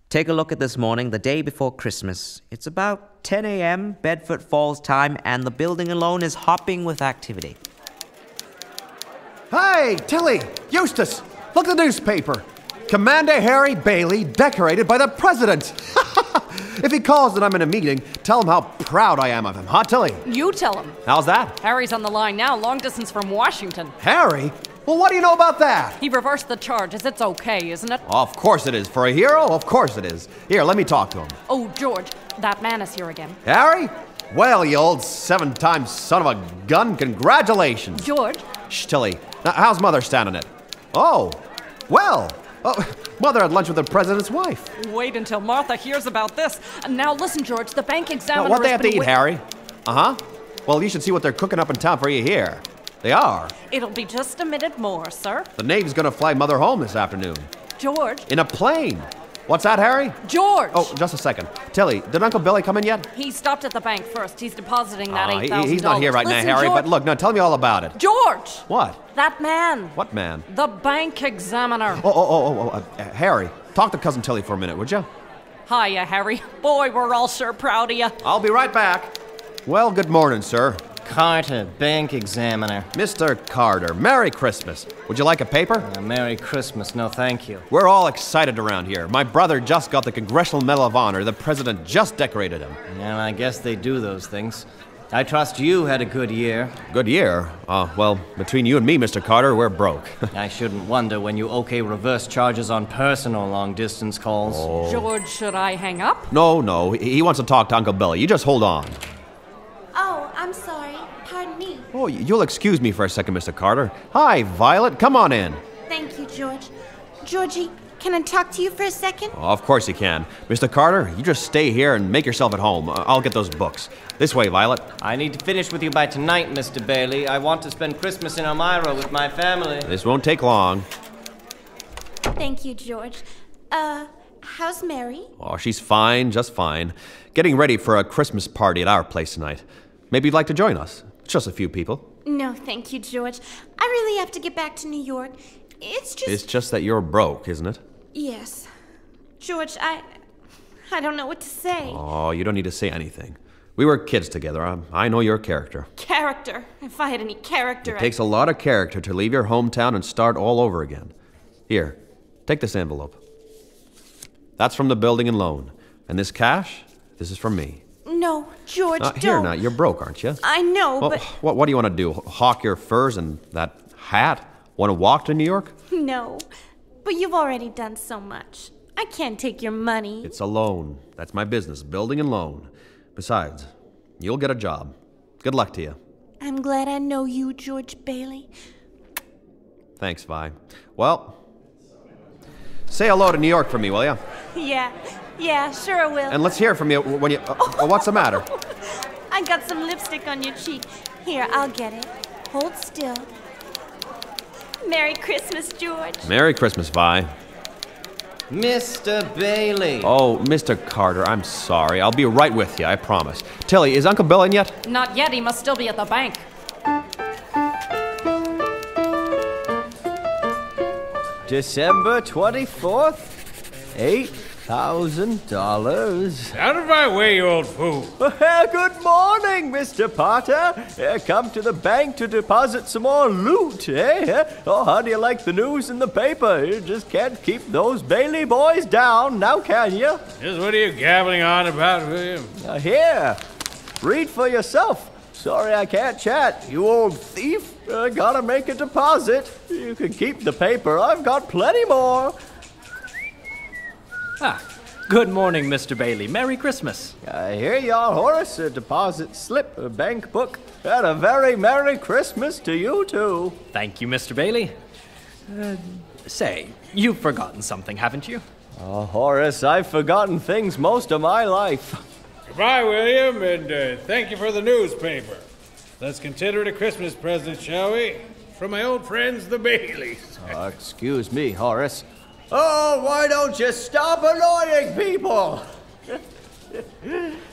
Take a look at this morning, the day before Christmas. It's about 10 a.m., Bedford Falls time, and the building alone is hopping with activity. Hey, Tilly! Eustace! Look at the newspaper! Commander Harry Bailey decorated by the President! If he calls and I'm in a meeting, tell him how proud I am of him, huh, Tilly? You tell him. How's that? Harry's on the line now, long distance from Washington. Harry? Well, what do you know about that? He reversed the charges. It's okay, isn't it? Of course it is. For a hero, of course it is. Here, let me talk to him. Oh, George, that man is here again. Harry? Well, you old 7-time son of a gun, congratulations. George? Shh, Tilly. Now, how's Mother standing it? Oh, well. Mother had lunch with the President's wife. Wait until Martha hears about this. And now listen, George, the bank examiner What they have to has been eat, Harry? Uh-huh. Well, you should see what they're cooking up in town for you here. They are. It'll be just a minute more, sir. The Navy's gonna fly Mother home this afternoon. George? In a plane. What's that, Harry? George! Oh, just a second. Tilly, did Uncle Billy come in yet? He stopped at the bank first. He's depositing that $8,000. He's not here right Listen, now, Harry, George. but look, now tell me all about it. George! What? That man. What man? The bank examiner. Harry, talk to Cousin Tilly for a minute, would you? Hiya, Harry. Boy, we're all sure proud of you. I'll be right back. Well, good morning, sir. Carter, bank examiner. Mr. Carter, Merry Christmas. Would you like a paper? Merry Christmas, no thank you. We're all excited around here. My brother just got the Congressional Medal of Honor. The President just decorated him. Yeah, I guess they do those things. I trust you had a good year. Good year? Well, between you and me, Mr. Carter, we're broke. I shouldn't wonder when you okay reverse charges on personal long-distance calls. Oh. George, should I hang up? No, he wants to talk to Uncle Billy. You just hold on. Oh, I'm sorry. Pardon me. Oh, you'll excuse me for a second, Mr. Carter. Hi, Violet. Come on in. Thank you, George. Georgie, can I talk to you for a second? Oh, of course you can. Mr. Carter, you just stay here and make yourself at home. I'll get those books. This way, Violet. I need to finish with you by tonight, Mr. Bailey. I want to spend Christmas in Elmira with my family. This won't take long. Thank you, George. How's Mary? Oh, she's fine, just fine. Getting ready for a Christmas party at our place tonight. Maybe you'd like to join us. Just a few people. No, thank you, George. I really have to get back to New York. It's just that you're broke, isn't it? Yes. George, I don't know what to say. Oh, you don't need to say anything. We were kids together. I know your character. Character. If I had any character, It takes a lot of character to leave your hometown and start all over again. Here, take this envelope. That's from the building and loan. And this cash, this is from me. No, George, don't. Here now, you're broke, aren't you? I know, well, but... What do you want to do? Hawk your furs and that hat? Want to walk to New York? No, but you've already done so much. I can't take your money. It's a loan. That's my business, building and loan. Besides, you'll get a job. Good luck to you. I'm glad I know you, George Bailey. Thanks, Vi. Well, say hello to New York for me, will you? Yeah, sure I will. And let's hear from you when you... what's the matter? I got some lipstick on your cheek. Here, I'll get it. Hold still. Merry Christmas, George. Merry Christmas, Vi. Mr. Bailey. Oh, Mr. Carter, I'm sorry. I'll be right with you, I promise. Tilly, is Uncle Bill in yet? Not yet. He must still be at the bank. December 24th, $8,000. Out of my way, you old fool. Good morning, Mr. Potter. Come to the bank to deposit some more loot, eh? Oh, how do you like the news in the paper? You just can't keep those Bailey boys down, now can you? Just what are you gabbling on about, William? Here, read for yourself. Sorry I can't chat, you old thief. Gotta make a deposit. You can keep the paper. I've got plenty more. Good morning, Mr. Bailey. Merry Christmas. Here you are, Horace. A deposit slip, a bank book, and a very Merry Christmas to you, too. Thank you, Mr. Bailey. Say, you've forgotten something, haven't you? Oh, Horace, I've forgotten things most of my life. Goodbye, William, and thank you for the newspaper. Let's consider it a Christmas present, shall we? From my old friends, the Baileys. Excuse me, Horace. Oh, why don't you stop annoying people?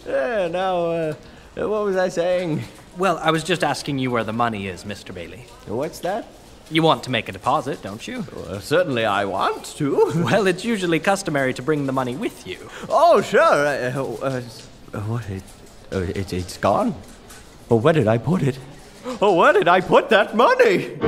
Now, what was I saying? Well, I was just asking you where the money is, Mr. Bailey. What's that? You want to make a deposit, don't you? Well, certainly I want to. Well, it's usually customary to bring the money with you. Oh, sure. It's gone. Oh, where did I put it? Oh, where did I put that money?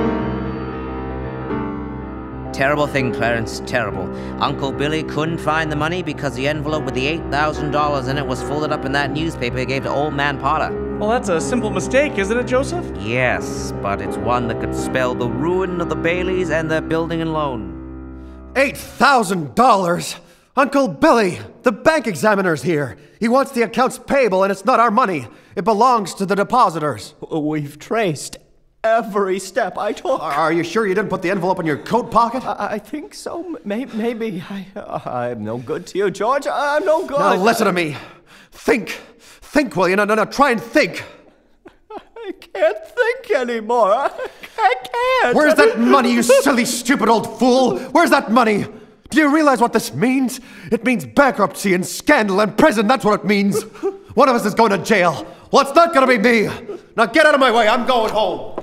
Terrible thing, Clarence, terrible. Uncle Billy couldn't find the money because the envelope with the $8,000 in it was folded up in that newspaper he gave to Old Man Potter. Well, that's a simple mistake, isn't it, Joseph? Yes, but it's one that could spell the ruin of the Baileys and their building and loan. $8,000? Uncle Billy, the bank examiner's here. He wants the accounts payable, and it's not our money. It belongs to the depositors. We've traced every step I took. Are you sure you didn't put the envelope in your coat pocket? I think so. Maybe. I'm no good to you, George. I'm no good. Now listen to me. Think, will you? No, try and think. I can't think anymore. I can't. Where's that money, you silly, stupid old fool? Where's that money? Do you realize what this means? It means bankruptcy and scandal and prison. That's what it means. One of us is going to jail. Well, it's not going to be me. Now get out of my way. I'm going home.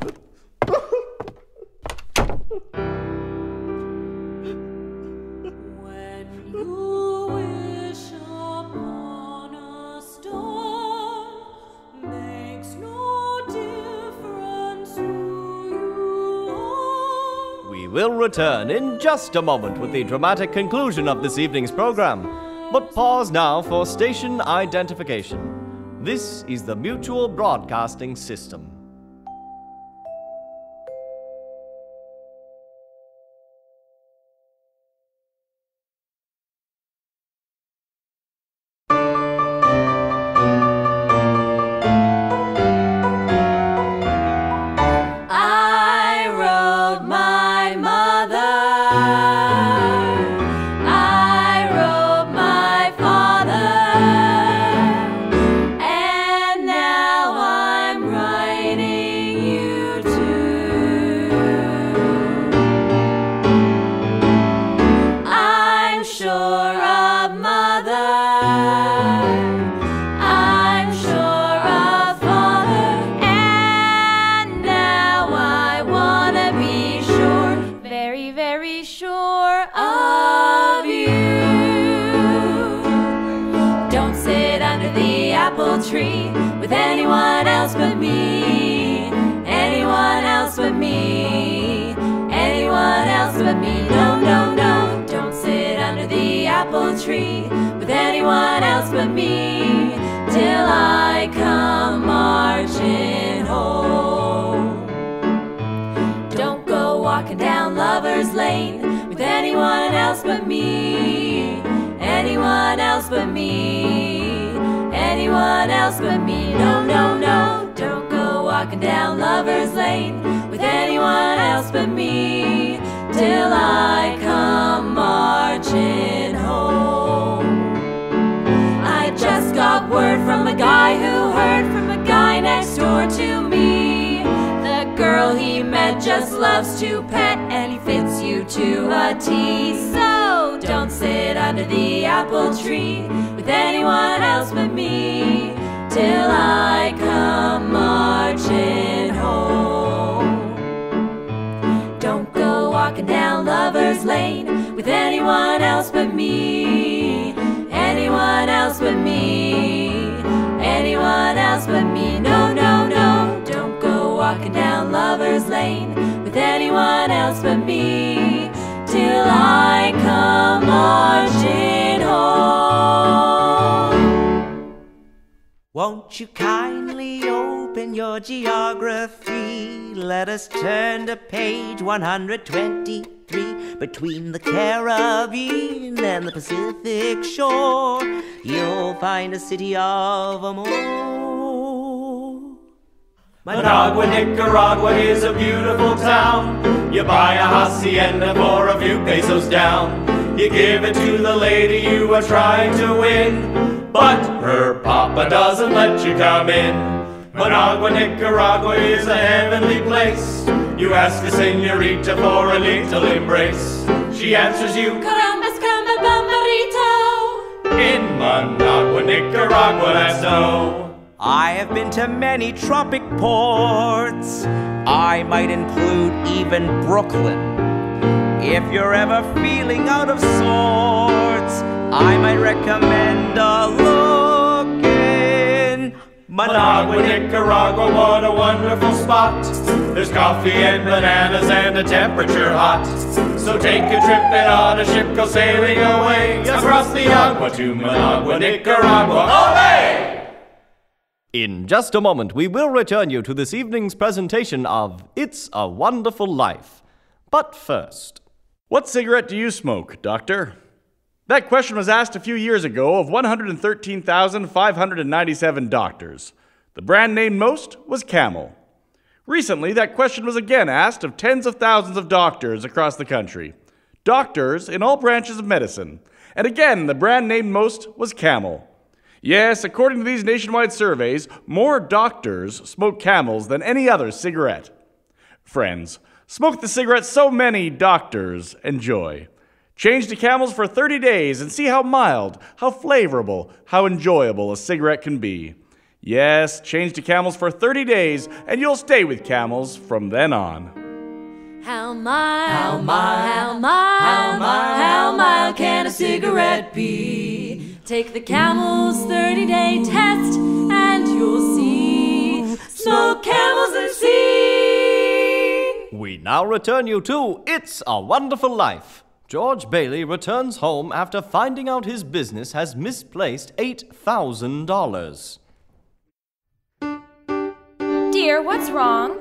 We will return in just a moment with the dramatic conclusion of this evening's program. But pause now for station identification. This is the Mutual Broadcasting System. Tree with anyone else but me, anyone else but me, anyone else but me. No, no, no, don't sit under the apple tree with anyone else but me till I come marching home. Don't go walking down Lover's Lane with anyone else but me, anyone else but me, anyone else but me. No, no, no, don't go walking down Lover's Lane with anyone else but me till I come marching home. I just got word from a guy who heard from a guy next door to me. The girl he met just loves to pet and he fits you to a T. So don't sit under the apple tree with anyone else but me till I come marching home. Don't go walking down Lover's Lane lane with anyone else but me, till I come marching home. Won't you kindly open your geography? Let us turn to page 123. Between the Caribbean and the Pacific shore, you'll find a city of amor. Managua, Nicaragua is a beautiful town. You buy a hacienda for a few pesos down. You give it to the lady you are trying to win, but her papa doesn't let you come in. Managua, Nicaragua is a heavenly place. You ask a senorita for a little embrace. She answers you, Caramba, scamba, bambarito. In Managua, Nicaragua, that's no. I have been to many tropic ports. I might include even Brooklyn. If you're ever feeling out of sorts, I might recommend a look in Managua, Nicaragua, what a wonderful spot. There's coffee and bananas and a temperature hot. So take a trip and on a ship go sailing away across the agua to Managua, Nicaragua. Olé! In just a moment, we will return you to this evening's presentation of It's a Wonderful Life. But first, what cigarette do you smoke, Doctor? That question was asked a few years ago of 113,597 doctors. The brand named most was Camel. Recently, that question was again asked of tens of thousands of doctors across the country. Doctors in all branches of medicine. And again, the brand named most was Camel. Yes, according to these nationwide surveys, more doctors smoke Camels than any other cigarette. Friends, smoke the cigarette so many doctors enjoy. Change to Camels for 30 days and see how mild, how flavorful, how enjoyable a cigarette can be. Yes, change to Camels for 30 days and you'll stay with Camels from then on. How mild can a cigarette be? Take the Camel's 30-day test and you'll see. Smoke Camels and see. we now return you to It's a Wonderful Life. George Bailey returns home after finding out his business has misplaced $8,000. Dear, what's wrong?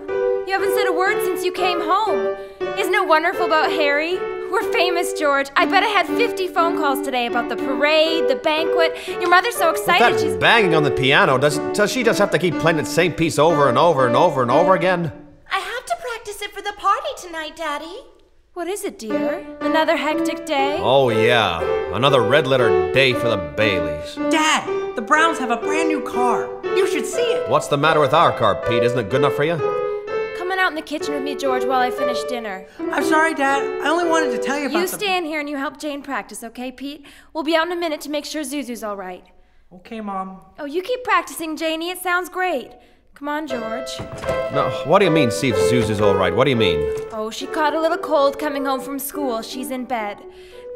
You haven't said a word since you came home. Isn't it wonderful about Harry? We're famous, George. I bet I had 50 phone calls today about the parade, the banquet. Your mother's so excited With that she's... banging on the piano, does she just have to keep playing the same piece over and over and over and over again? I have to practice it for the party tonight, Daddy. What is it, dear? Another hectic day? Oh yeah, another red-letter day for the Baileys. Dad, the Browns have a brand new car. You should see it. What's the matter with our car, Pete? Isn't it good enough for you? Coming out in the kitchen with me, George, while I finish dinner. I'm sorry, Dad. I only wanted to tell you about You stay in here and you help Jane practice, okay, Pete? We'll be out in a minute to make sure Zuzu's all right. Okay, Mom. Oh, you keep practicing, Janie. It sounds great. Come on, George. No, what do you mean, see if Zuzu's all right? What do you mean? Oh, she caught a little cold coming home from school. She's in bed.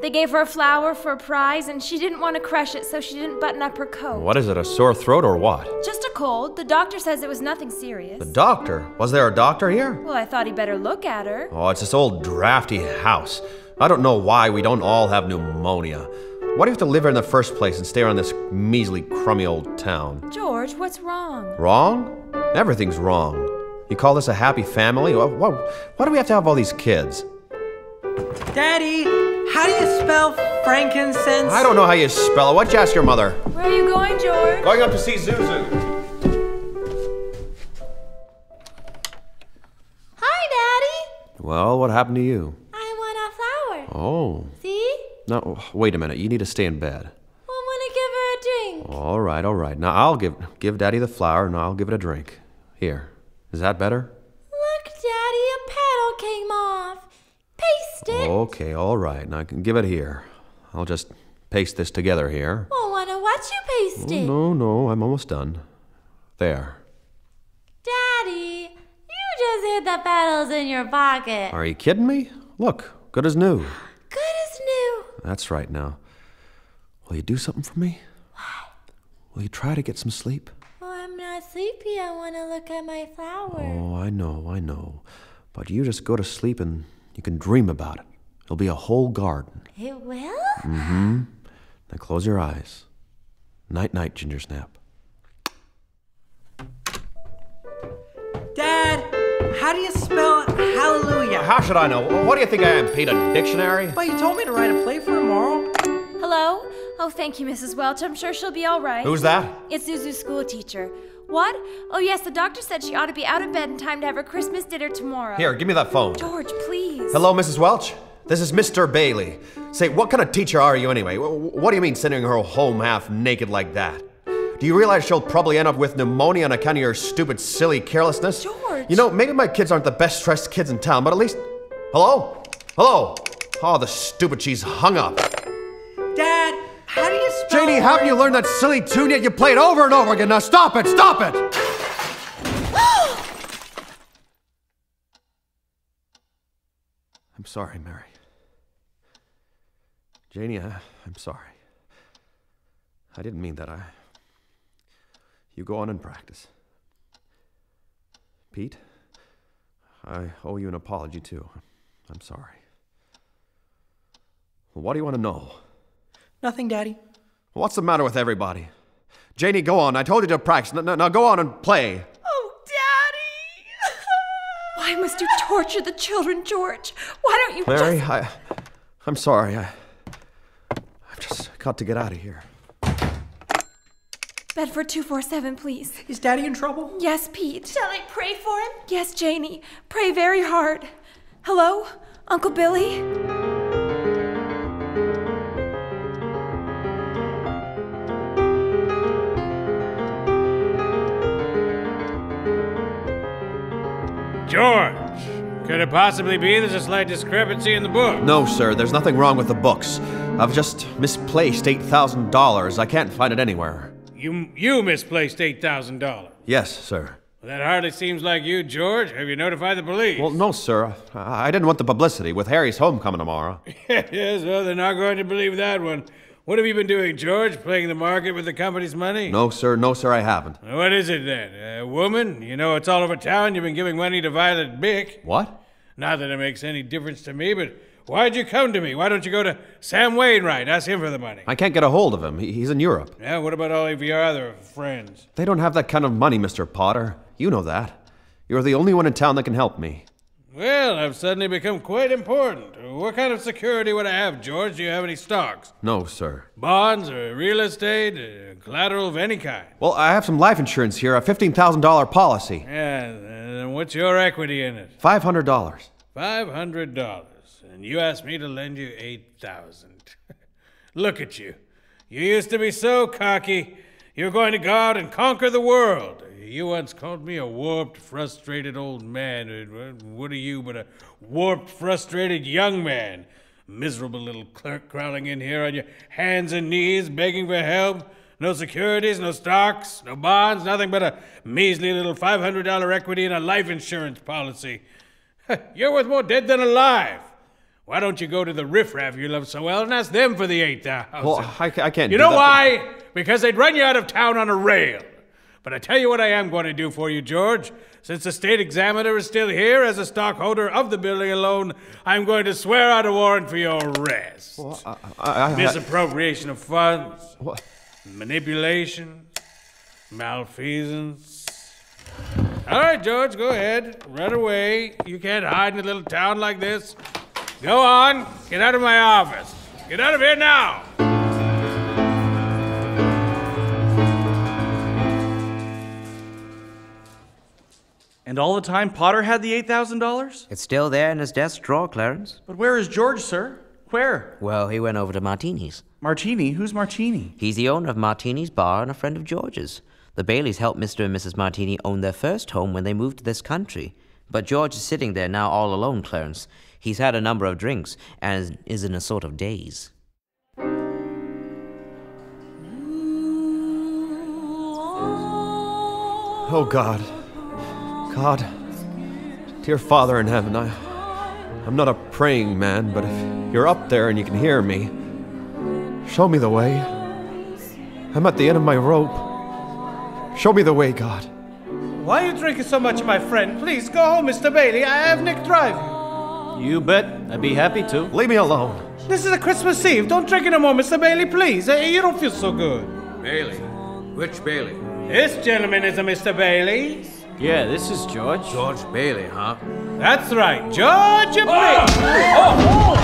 They gave her a flower for a prize, and she didn't want to crush it, so she didn't button up her coat. What is it, a sore throat or what? Just a cold. The doctor says it was nothing serious. The doctor? Was there a doctor here? Well, I thought he'd better look at her. Oh, it's this old drafty house. I don't know why we don't all have pneumonia. Why do you have to live here in the first place and stay around this measly, crummy old town? George, what's wrong? Wrong? Everything's wrong. You call this a happy family? Why do we have to have all these kids? Daddy, how do you spell frankincense? I don't know how you spell it. What'd you ask your mother? Where are you going, George? Going up to see Zuzu. Hi, Daddy. Well, what happened to you? I want a flower. Oh. See? No, wait a minute. You need to stay in bed. I want to give her a drink. All right, all right. Now I'll give Daddy the flower and I'll give it a drink. Here. Is that better? Look, Daddy, a petal came off. Paste it. Okay, all right. Now I can give it here. I'll just paste this together here. I want to watch you paste it. No, I'm almost done. There. Daddy, you just hid the petals in your pocket. Are you kidding me? Look, good as new. Good as new. That's right now. Will you do something for me? What? Will you try to get some sleep? Oh, I'm not sleepy. I want to look at my flower. Oh, I know. But you just go to sleep and you can dream about it. It'll be a whole garden. It will? Mm-hmm. Now close your eyes. Night-night, Gingersnap. Dad, how do you spell hallelujah? How should I know? What do you think I am, Pete, a dictionary? But you told me to write a play for tomorrow. Hello? Oh, thank you, Mrs. Welch. I'm sure she'll be all right. Who's that? It's Zuzu's school teacher. What? Oh, yes, the doctor said she ought to be out of bed in time to have her Christmas dinner tomorrow. Here, give me that phone. George, please. Hello, Mrs. Welch? This is Mr. Bailey. Say, what kind of teacher are you anyway? What do you mean sending her home half naked like that? Do you realize she'll probably end up with pneumonia on account of your stupid, silly carelessness? George! You know, maybe my kids aren't the best dressed kids in town, but at least... Hello? Hello? Oh, the stupid, she's hung up. Dad, how do you spell... Janie, haven't you learned that silly tune yet? You play it over and over again. Now stop it! Stop it! I'm sorry, Mary. Janie, I'm sorry. I didn't mean that. You go on and practice. Pete, I owe you an apology, too. I'm sorry. Well, what do you want to know? Nothing, Daddy. What's the matter with everybody? Janie, go on. I told you to practice. Now go on and play. Oh, Daddy! Why must you torture the children, George? Why don't you Mary, just... I'm sorry. I've just got to get out of here. Bedford 247, please. Is Daddy in trouble? Yes, Pete. Shall I pray for him? Yes, Janie. Pray very hard. Hello? Uncle Billy? George, could it possibly be there's a slight discrepancy in the book? No, sir. There's nothing wrong with the books. I've just misplaced $8,000. I can't find it anywhere. You misplaced $8,000. Yes, sir. Well, that hardly seems like you, George. Have you notified the police? Well, no, sir. I didn't want the publicity with Harry's homecoming tomorrow. Yes, well, they're not going to believe that one. What have you been doing, George? Playing the market with the company's money? No, sir. No, sir, I haven't. What is it then? A woman? You know, it's all over town. You've been giving money to Violet Bick. What? Not that it makes any difference to me, but why'd you come to me? Why don't you go to Sam Wainwright? Ask him for the money. I can't get a hold of him. He's in Europe. Yeah, what about all of your other friends? They don't have that kind of money, Mr. Potter. You know that. You're the only one in town that can help me. Well, I've suddenly become quite important. What kind of security would I have, George? Do you have any stocks? No, sir. Bonds or real estate? Collateral of any kind? Well, I have some life insurance here, a $15,000 policy. Yeah, and what's your equity in it? $500. $500. And you asked me to lend you $8,000. Look at you. You used to be so cocky. You were going to go out and conquer the world. You once called me a warped, frustrated old man. What are you but a warped, frustrated young man? Miserable little clerk crawling in here on your hands and knees, begging for help. No securities, no stocks, no bonds, nothing but a measly little $500 equity in a life insurance policy. You're worth more dead than alive. Why don't you go to the riffraff you love so well and ask them for the $8,000? Well, I can't You know why? Because they'd run you out of town on a rail. But I tell you what I am going to do for you, George. Since the state examiner is still here as a stockholder of the building alone, I'm going to swear out a warrant for your arrest. Well, Misappropriation of funds. What? Manipulation. Malfeasance. All right, George, go ahead. Run away. You can't hide in a little town like this. Go on. Get out of my office. Get out of here now. And all the time Potter had the $8,000? It's still there in his desk drawer, Clarence. But where is George, sir? Where? Well, he went over to Martini's. Martini? Who's Martini? He's the owner of Martini's Bar and a friend of George's. The Baileys helped Mr. and Mrs. Martini own their first home when they moved to this country. But George is sitting there now all alone, Clarence. He's had a number of drinks and is in a sort of daze. Oh, God. God, dear Father in heaven, I'm not a praying man, but if you're up there and you can hear me, show me the way. I'm at the end of my rope. Show me the way, God. Why are you drinking so much, my friend? Please, go home, Mr. Bailey. I have Nick drive you. You bet. I'd be happy to. Leave me alone. This is a Christmas Eve. Don't drink anymore, Mr. Bailey, please. You don't feel so good. Bailey? Which Bailey? This gentleman is a Mr. Bailey. Yeah, this is George. George Bailey, huh? That's right, George Bailey.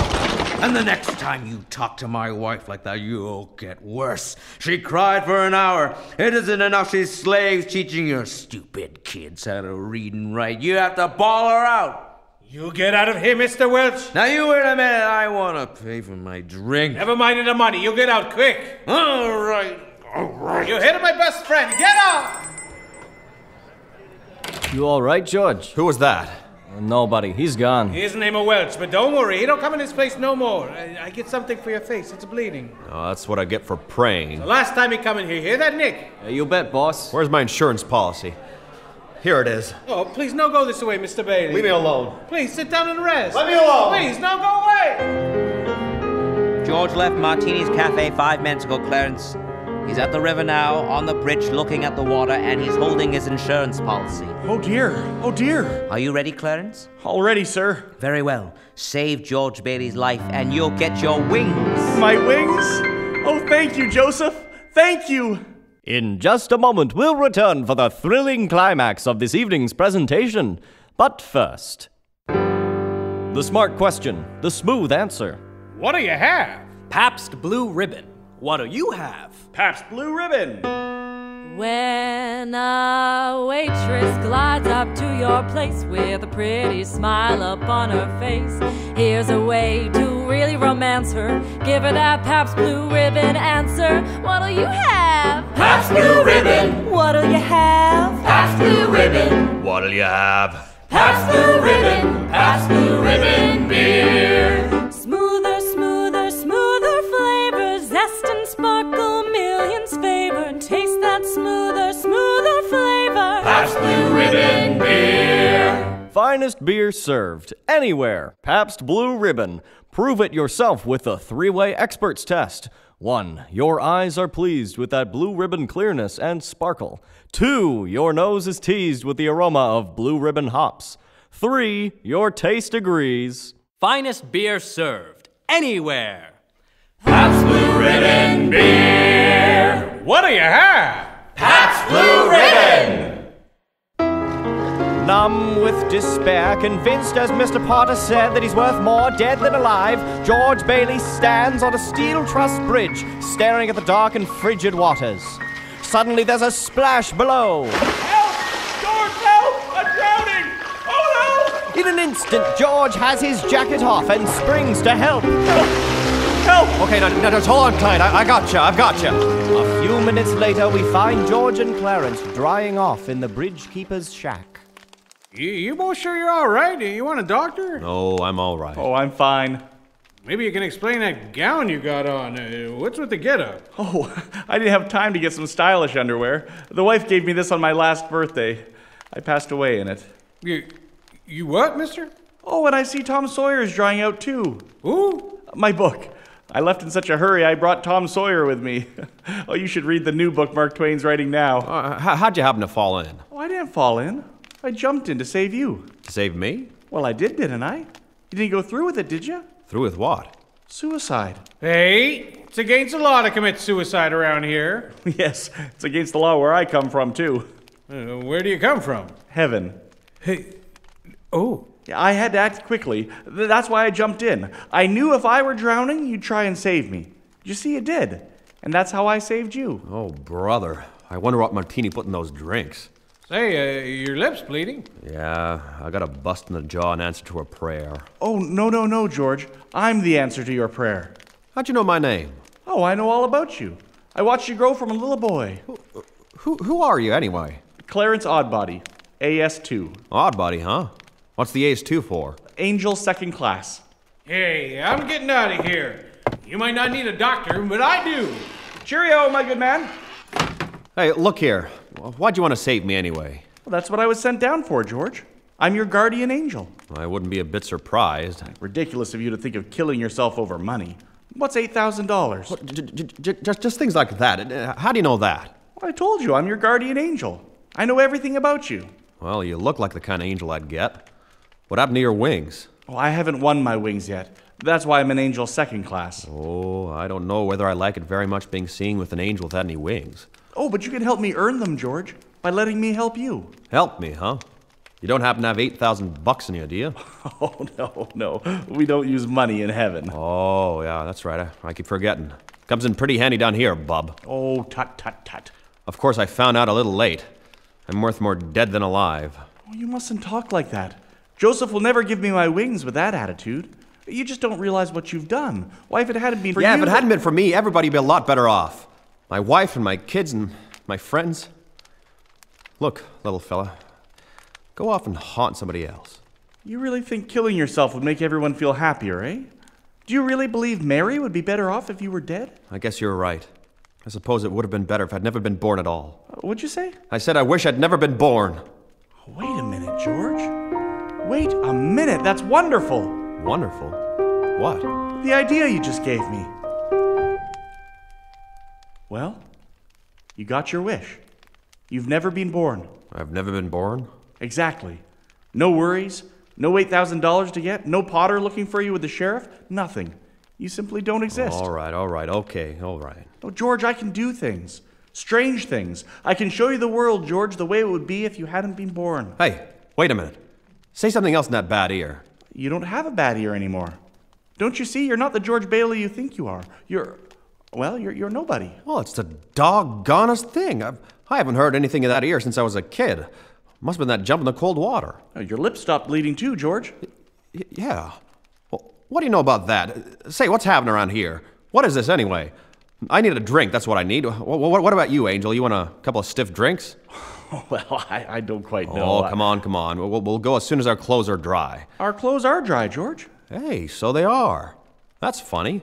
And the next time you talk to my wife like that, you'll get worse. She cried for an hour. It isn't enough she's slaves teaching your stupid kids how to read and write. You have to bawl her out. You get out of here, Mr. Welch. Now you wait a minute. I want to pay for my drink. Never mind the money. You get out quick. All right. You hit my best friend. Get out. You all right, George? Who was that? Nobody. He's gone. His name is Welch, but don't worry. He don't come in this place no more. I get something for your face. It's bleeding. Oh, that's what I get for praying. The last time he come in here. Hear that, Nick? You bet, boss. Where's my insurance policy? Here it is. Oh, please, no go this way, Mr. Bailey. Leave me alone. Please, sit down and rest. Let me alone. Please, no go away. George left Martini's Cafe 5 minutes ago, Clarence. He's at the river now, on the bridge, looking at the water, and he's holding his insurance policy. Oh dear, oh dear. Are you ready, Clarence? All ready, sir. Very well. Save George Bailey's life, and you'll get your wings. My wings? Oh, thank you, Joseph. Thank you. In just a moment, we'll return for the thrilling climax of this evening's presentation. But first, the smart question, the smooth answer. What do you have? Pabst Blue Ribbon. What do you have? Pabst Blue Ribbon. When a waitress glides up to your place with a pretty smile upon her face, here's a way to really romance her. Give her that Pabst Blue Ribbon answer. What'll you have? Pabst Blue Ribbon. What'll you have? Pabst Blue Ribbon. What'll you have? Pabst Blue Ribbon. Pabst Blue Ribbon beer. Smoother, smoother, smoother flavor, zest and sparkle, millions favor. Taste that smoother, smoother flavor. Pabst Blue Ribbon beer. Finest beer served anywhere. Pabst Blue Ribbon. Prove it yourself with the three-way experts test. 1. Your eyes are pleased with that blue ribbon clearness and sparkle. 2. Your nose is teased with the aroma of Blue Ribbon hops. 3. Your taste agrees. Finest beer served anywhere. Pabst Blue Ribbon beer. What do you have? Pabst Blue Ribbon. Numb with despair, convinced as Mr. Potter said that he's worth more dead than alive, George Bailey stands on a steel truss bridge, staring at the dark and frigid waters. Suddenly there's a splash below. Help! George, help! I'm drowning! Oh no! In an instant, George has his jacket off and springs to help. Help! Okay, now just hold on tight. I've got you. A few minutes later, we find George and Clarence drying off in the bridge keeper's shack. You both sure you're all right? You want a doctor? No, I'm all right. Oh, I'm fine. Maybe you can explain that gown you got on. What's with the getup? Oh, I didn't have time to get some stylish underwear. The wife gave me this on my last birthday. I passed away in it. You what, mister? Oh, and I see Tom Sawyer is drying out too. Who? My book. I left in such a hurry, I brought Tom Sawyer with me. Oh, you should read the new book Mark Twain's writing now. How'd you happen to fall in? Oh, I didn't fall in. I jumped in to save you. To save me? Well, I did, didn't I? You didn't go through with it, did you? Through with what? Suicide. Hey, it's against the law to commit suicide around here. Yes, it's against the law where I come from, too. Where do you come from? Heaven. Hey, oh. Yeah, I had to act quickly. That's why I jumped in. I knew if I were drowning, you'd try and save me. You see, you did. And that's how I saved you. Oh, brother. I wonder what Martini put in those drinks. Say, your lip's bleeding. Yeah, I got a bust in the jaw in answer to a prayer. Oh, no, George. I'm the answer to your prayer. How'd you know my name? Oh, I know all about you. I watched you grow from a little boy. Who are you, anyway? Clarence Oddbody, AS2. Oddbody, huh? What's the AS2 for? Angel Second Class. Hey, I'm getting out of here. You might not need a doctor, but I do. Cheerio, my good man. Hey, look here. Why'd you want to save me anyway? Well, that's what I was sent down for, George. I'm your guardian angel. I wouldn't be a bit surprised. Ridiculous of you to think of killing yourself over money. What's $8,000? Just things like that. How do you know that? Well, I told you, I'm your guardian angel. I know everything about you. Well, you look like the kind of angel I'd get. What happened to your wings? Oh, I haven't won my wings yet. That's why I'm an angel second class. Oh, I don't know whether I like it very much being seen with an angel without any wings. Oh, but you can help me earn them, George, by letting me help you. Help me, huh? You don't happen to have $8,000 in you, do you? Oh, no. We don't use money in heaven. Oh, yeah, that's right. I keep forgetting. Comes in pretty handy down here, bub. Oh, tut. Of course, I found out a little late. I'm worth more dead than alive. Oh, you mustn't talk like that. Joseph will never give me my wings with that attitude. You just don't realize what you've done. Why, if it hadn't been for you... Yeah, if it hadn't been for me, everybody'd be a lot better off. My wife and my kids and my friends. Look, little fella, go off and haunt somebody else. You really think killing yourself would make everyone feel happier, eh? Do you really believe Mary would be better off if you were dead? I guess you're right. I suppose it would have been better if I'd never been born at all. What'd you say? I said I wish I'd never been born. Wait a minute, George. Wait a minute, that's wonderful. Wonderful? What? The idea you just gave me. Well, you got your wish. You've never been born. I've never been born? Exactly. No worries, no $8,000 to get, no Potter looking for you with the sheriff, nothing. You simply don't exist. All right, okay. Oh, George, I can do things. Strange things. I can show you the world, George, the way it would be if you hadn't been born. Hey, wait a minute. Say something else in that bad ear. You don't have a bad ear anymore. Don't you see? You're not the George Bailey you think you are. You're nobody. Well, it's the doggonest thing. I haven't heard anything of that ear since I was a kid. Must have been that jump in the cold water. Your lips stopped bleeding too, George. Yeah. Well, what do you know about that? Say, what's happening around here? What is this anyway? I need a drink, that's what I need. What about you, Angel? You want a couple of stiff drinks? Well, I don't quite know. Oh, come on. We'll go as soon as our clothes are dry. Our clothes are dry, George. Hey, so they are. That's funny.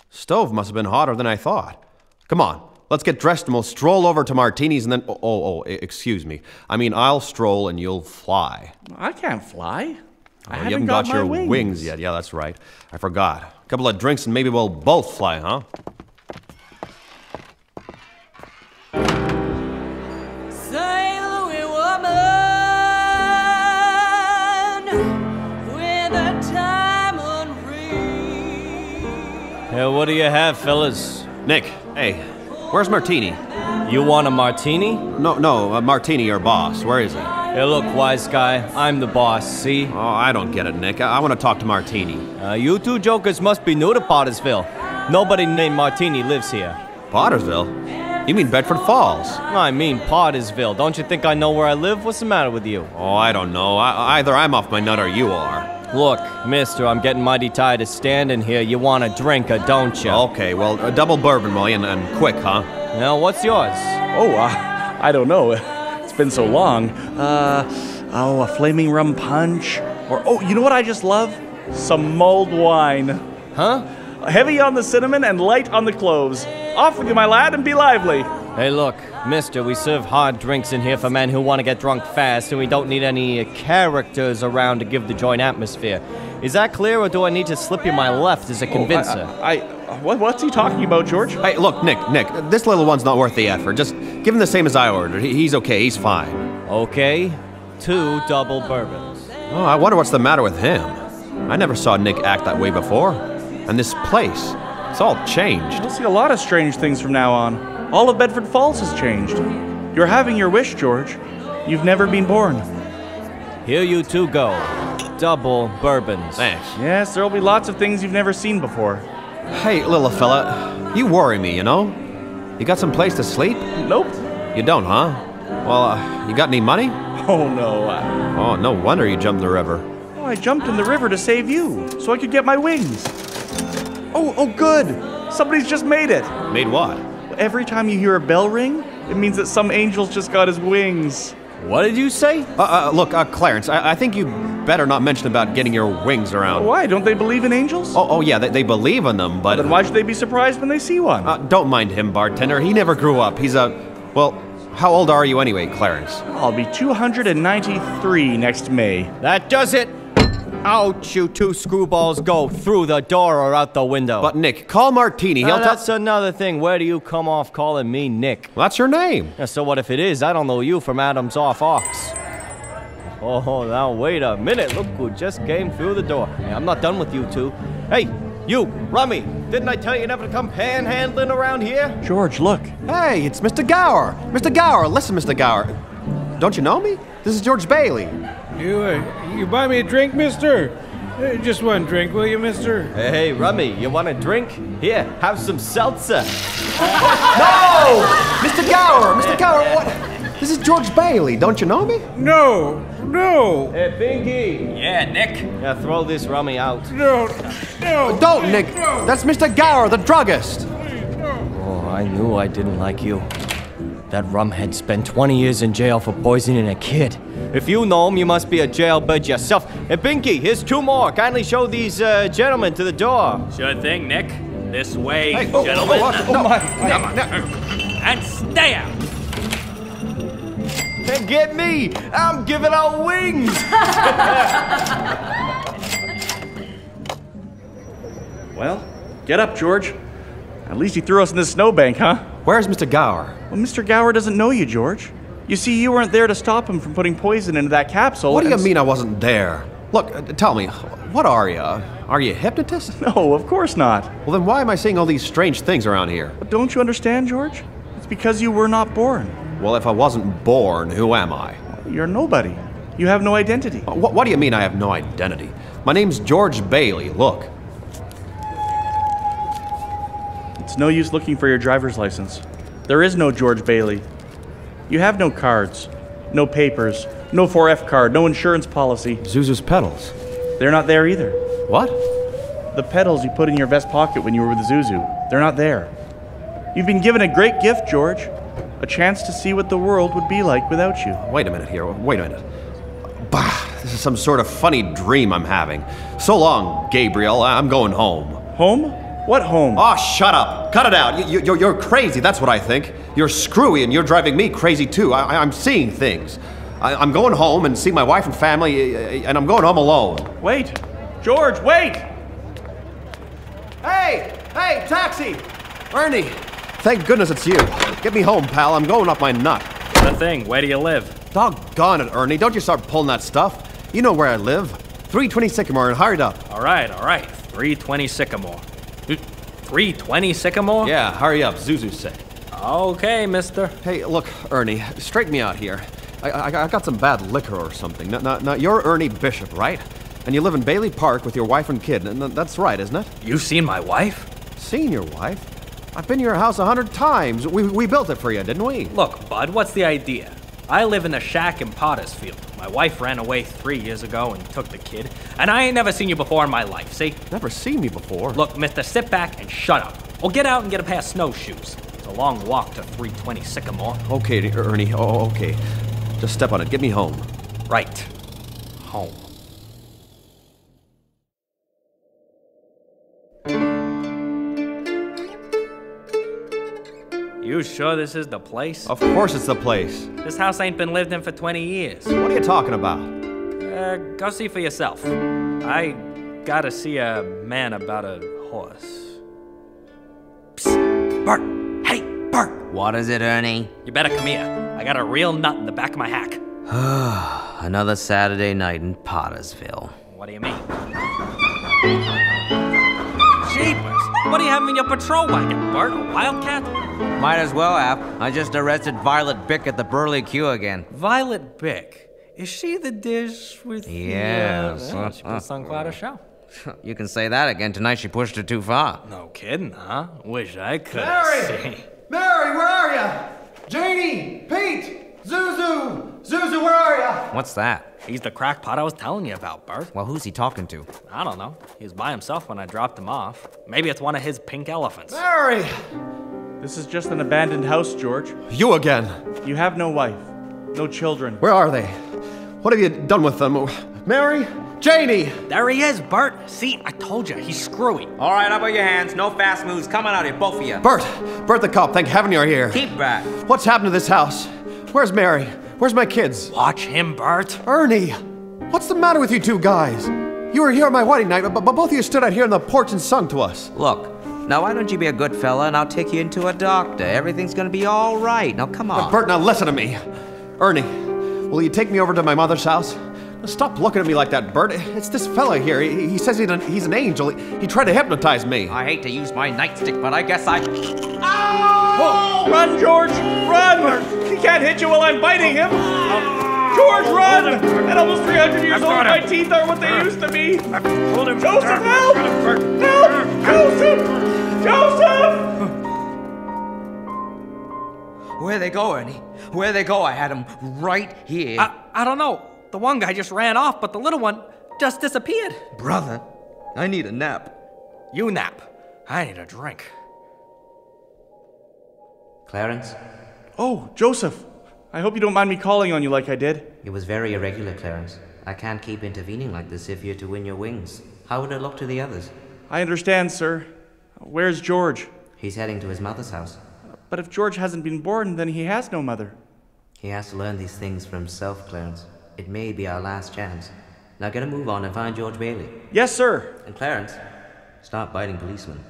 Stove must have been hotter than I thought. Come on, let's get dressed and we'll stroll over to Martini's and then... excuse me. I mean, I'll stroll and you'll fly. I can't fly. You haven't got your wings yet. Yeah, that's right. I forgot. A couple of drinks and maybe we'll both fly, huh? St. Louis woman with a diamond ring. Hey, what do you have, fellas? Nick, hey, where's Martini? You want a martini? No, Martini, your boss. Where is he? Hey, look, wise guy, I'm the boss, see? Oh, I don't get it, Nick. I want to talk to Martini. You two jokers must be new to Pottersville. Nobody named Martini lives here. Pottersville? You mean Bedford Falls? I mean Pottersville. Don't you think I know where I live? What's the matter with you? Oh, I don't know. Either I'm off my nut or you are. Look, mister, I'm getting mighty tired of standing here. You want a drinker, don't you? Okay, well, a double bourbon, will you, and quick, huh? Now, what's yours? Oh, I don't know. It's been so long. A flaming rum punch. Or, you know what I just love? Some mulled wine. Huh? Heavy on the cinnamon and light on the cloves. Off with you, my lad, and be lively. Hey, look, mister, we serve hard drinks in here for men who want to get drunk fast, and we don't need any characters around to give the joint atmosphere. Is that clear, or do I need to slip you my left as a convincer? What's he talking about, George? Hey, look, Nick, this little one's not worth the effort. Just give him the same as I ordered. He's okay, he's fine. Okay, 2 double bourbons. Oh, I wonder what's the matter with him. I never saw Nick act that way before. And this place, it's all changed. You'll see a lot of strange things from now on. All of Bedford Falls has changed. You're having your wish, George. You've never been born. Here you two go. Double bourbons. Thanks. Yes, there'll be lots of things you've never seen before. Hey, little fella, you worry me, you know? You got some place to sleep? Nope. You don't, huh? Well, you got any money? Oh, no. Oh, no wonder you jumped the river. Oh, I jumped in the river to save you, so I could get my wings. Oh, good. Somebody's just made it. Made what? Every time you hear a bell ring, it means that some angel's just got his wings. What did you say? Look, Clarence, I think you better not mention about getting your wings around. Why? Don't they believe in angels? Oh yeah, they believe in them, but... Then why should they be surprised when they see one? Don't mind him, bartender. He never grew up. He's well, how old are you anyway, Clarence? I'll be 293 next May. That does it. Out you two screwballs go, through the door or out the window. But Nick, call Martini. He'll That's another thing. Where do you come off calling me Nick? Well, that's your name. Yeah, so what if it is? I don't know you from Adam's off ox. Oh, now wait a minute. Look who just came through the door. Hey, I'm not done with you two. Hey, you, Rummy, didn't I tell you never to come panhandling around here? George, look. Hey, it's Mr. Gower. Mr. Gower, listen, Mr. Gower. Don't you know me? This is George Bailey. You buy me a drink, mister? Just one drink, will you, mister? Hey, Rummy, you want a drink? Here, have some seltzer. No! Mr. Gower! Mr. Gower, what? This is George Bailey. Don't you know me? No. Hey, Pinky. Yeah, Nick. Yeah, throw this Rummy out. No. Don't, Nick. That's Mr. Gower, the druggist. Oh, I knew I didn't like you. That rumhead spent 20 years in jail for poisoning a kid. If you know him, you must be a jailbird yourself. Hey, Pinky, here's 2 more. Kindly show these gentlemen to the door. Sure thing, Nick. This way, Hey, gentlemen. oh my. Come on. And stay out. Hey, get me! I'm giving out wings! Well, get up, George. At least he threw us in this snowbank, huh? Where's Mr. Gower? Well, Mr. Gower doesn't know you, George. You see, you weren't there to stop him from putting poison into that capsule. What do you mean I wasn't there? Look, tell me, what are you? Are you a hypnotist? No, of course not. Well, then why am I seeing all these strange things around here? But don't you understand, George? It's because you were not born. Well, if I wasn't born, who am I? You're nobody. You have no identity. What do you mean I have no identity? My name's George Bailey, look. It's no use looking for your driver's license. There is no George Bailey. You have no cards, no papers, no 4F card, no insurance policy. Zuzu's pedals. They're not there either. What? The pedals you put in your vest pocket when you were with Zuzu. They're not there. You've been given a great gift, George. A chance to see what the world would be like without you. Wait a minute here. Wait a minute. Bah, this is some sort of funny dream I'm having. So long, Gabriel. I'm going home. Home? What home? Oh, shut up. Cut it out. You're crazy. That's what I think. You're screwy and you're driving me crazy too. I'm seeing things. I'm going home and see my wife and family, and I'm going home alone. Wait. George, wait! Hey, taxi! Ernie! Thank goodness it's you. Get me home, pal. I'm going up my nut. The thing, where do you live? Doggone it, Ernie. Don't you start pulling that stuff. You know where I live. 320 Sycamore, and hurry up. All right. 320 Sycamore. 320 Sycamore? Yeah, hurry up. Zuzu's sick. Okay, mister. Hey, look, Ernie, straighten me out here. I got some bad liquor or something. Now, you're Ernie Bishop, right? And you live in Bailey Park with your wife and kid. And that's right, isn't it? You've seen my wife? Seen your wife? I've been to your house 100 times. We built it for you, didn't we? Look, bud, what's the idea? I live in a shack in Pottersfield. My wife ran away 3 years ago and took the kid. And I ain't never seen you before in my life, see? Never seen me before? Look, mister, sit back and shut up. Or get out and get a pair of snowshoes. It's a long walk to 320 Sycamore. Okay, Ernie. Oh, okay. Just step on it. Get me home. Right. Home. You sure this is the place? Of course it's the place. This house ain't been lived in for 20 years. What are you talking about? Go see for yourself. I gotta see a man about a horse. Psst! Bert! Hey, Bert! What is it, Ernie? You better come here. I got a real nut in the back of my hack. Another Saturday night in Pottersville. What do you mean? Jeepers! What do you have in your patrol wagon, Bert? A Wildcat? Might as well have. I just arrested Violet Bick at the Burley Q again. Violet Bick? Is she the dish with Yes. the... she puts on quite a show. You can say that again. Tonight she pushed it too far. No kidding, huh? Wish I could. Mary! Mary, where are you? Janie! Pete! Zuzu! Zuzu, where are you? What's that? He's the crackpot I was telling you about, Bert. Well, who's he talking to? I don't know. He was by himself when I dropped him off. Maybe it's one of his pink elephants. Mary! This is just an abandoned house, George. You again. You have no wife, no children. Where are they? What have you done with them? Mary? Janie! There he is, Bert. See, I told you, he's screwy. All right, up with your hands. No fast moves. Come on out here, both of you. Bert the cop, thank heaven you're here. Keep back. What's happened to this house? Where's Mary? Where's my kids? Watch him, Bert. Ernie! What's the matter with you two guys? You were here on my wedding night, but both of you stood out here on the porch and sung to us. Look, now why don't you be a good fella and I'll take you into a doctor. Everything's gonna be all right. Now come on. Bert, now listen to me. Ernie, will you take me over to my mother's house? Now, stop looking at me like that, Bert. It's this fella here. He says he's an angel. He tried to hypnotize me. I hate to use my nightstick, but I guess I... Oh, run, George! Run! He can't hit you while I'm biting him! George, run! At almost 300 years old, my teeth are what they used to be! Hold him. Joseph, help! Help! Joseph! Joseph! Where'd they go, Ernie? Where'd they go? I had them right here. I don't know. The one guy just ran off, but the little one just disappeared. Brother, I need a nap. You nap. I need a drink. Clarence? Oh, Joseph. I hope you don't mind me calling on you like I did. It was very irregular, Clarence. I can't keep intervening like this if you're to win your wings. How would it look to the others? I understand, sir. Where's George? He's heading to his mother's house. But if George hasn't been born, then he has no mother. He has to learn these things for himself, Clarence. It may be our last chance. Now get a move on and find George Bailey. Yes, sir. And Clarence, stop biting policemen.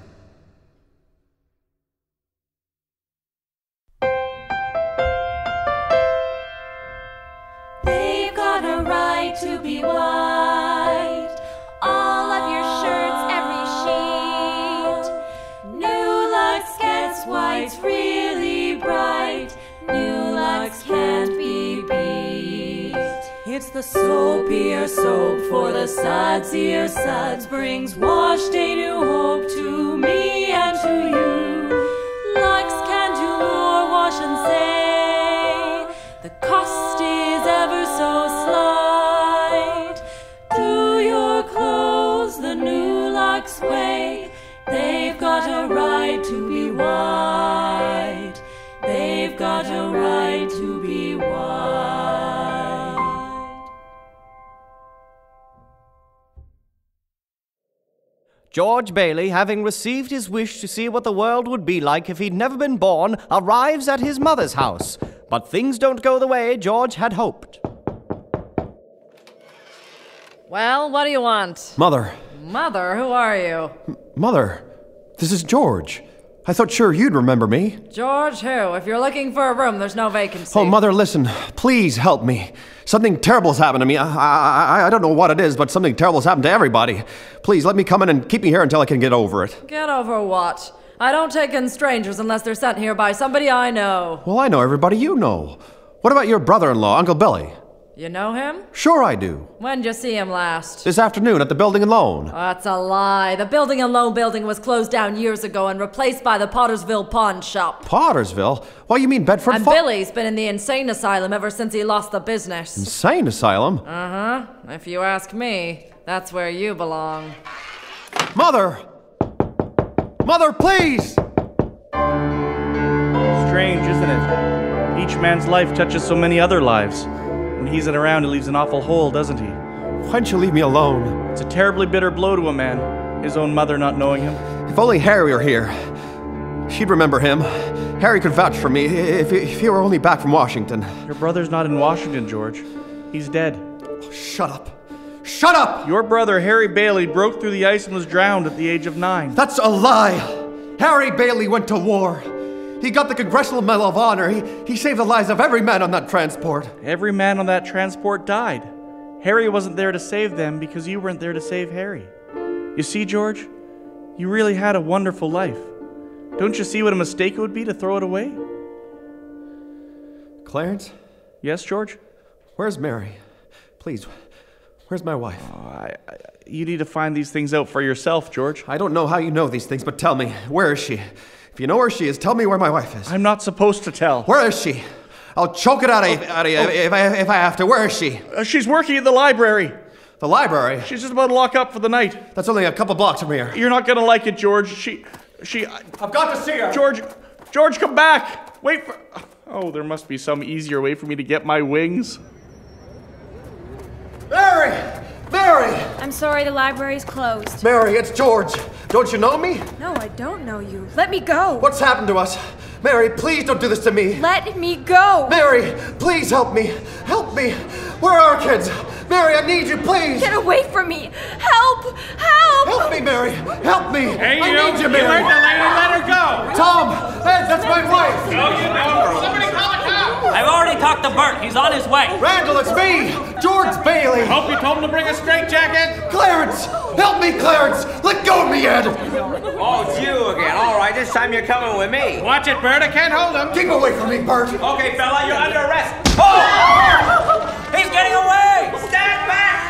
They've got a right to be white. All of your shirts, every sheet. New Lux gets whites really bright. New Lux can't be beat. It's the soapier soap for the sudsier suds. Brings washed a new hope to me and to you. Lux can do more wash and say. The cost is ever so slight. Do your clothes the new Lux way. They've got a right to be white. They've got a right to be white. George Bailey, having received his wish to see what the world would be like if he'd never been born, arrives at his mother's house. But things don't go the way George had hoped. Well, what do you want? Mother. Mother, who are you? Mother, this is George. I thought sure you'd remember me. George who? If you're looking for a room, there's no vacancy. Oh, Mother, listen. Please help me. Something terrible's happened to me. I don't know what it is, but something terrible's happened to everybody. Please, let me come in and keep me here until I can get over it. Get over what? I don't take in strangers unless they're sent here by somebody I know. Well, I know everybody you know. What about your brother-in-law, Uncle Billy? You know him? Sure I do. When'd you see him last? This afternoon at the Building and Loan. That's a lie. The Building and Loan building was closed down years ago and replaced by the Pottersville Pawn Shop. Pottersville? Why, you mean Bedford? And Billy's been in the insane asylum ever since he lost the business. Insane asylum? Uh-huh. If you ask me, that's where you belong. Mother! Mother, please! Strange, isn't it? Each man's life touches so many other lives. When he's not around, he leaves an awful hole, doesn't he? Why don't you leave me alone? It's a terribly bitter blow to a man, his own mother not knowing him. If only Harry were here. She'd remember him. Harry could vouch for me if he were only back from Washington. Your brother's not in Washington, George. He's dead. Oh, shut up. Shut up! Your brother, Harry Bailey, broke through the ice and was drowned at the age of 9. That's a lie! Harry Bailey went to war. He got the Congressional Medal of Honor. He saved the lives of every man on that transport. Every man on that transport died. Harry wasn't there to save them because you weren't there to save Harry. You see, George, you really had a wonderful life. Don't you see what a mistake it would be to throw it away? Clarence? Yes, George? Where's Mary? Please, where's my wife? You need to find these things out for yourself, George. I don't know how you know these things, but tell me, where is she? If you know where she is, tell me where my wife is. I'm not supposed to tell. Where is she? I'll choke it out of you if I have to. Where is she? She's working at the library. The library? She's just about to lock up for the night. That's only a couple blocks from here. You're not going to like it, George. I've got to see her. George, come back. Wait for... Oh, there must be some easier way for me to get my wings. Mary! Mary! I'm sorry, the library's closed. Mary, it's George. Don't you know me? No, I don't know you. Let me go. What's happened to us? Mary, please don't do this to me. Let me go. Mary, please help me. Help me. Where are our kids? Mary, I need you, please! Get away from me! Help! Help! Help me, Mary! Help me! Hey, I need you, you Mary! heard the lady, let her go! Tom! Ed, that's my wife! No, you don't! Somebody call the cops! I've already talked to Bert. He's on his way. Randall, it's me! George Bailey! Hope you told him to bring a straitjacket. Clarence! Help me, Clarence! Let go of me, Ed! Oh, it's you again. All right, this time you're coming with me. Watch it, Bert. I can't hold him. Keep away from me, Bert! Okay, fella, you're under arrest. Oh! He's getting away! Stand back!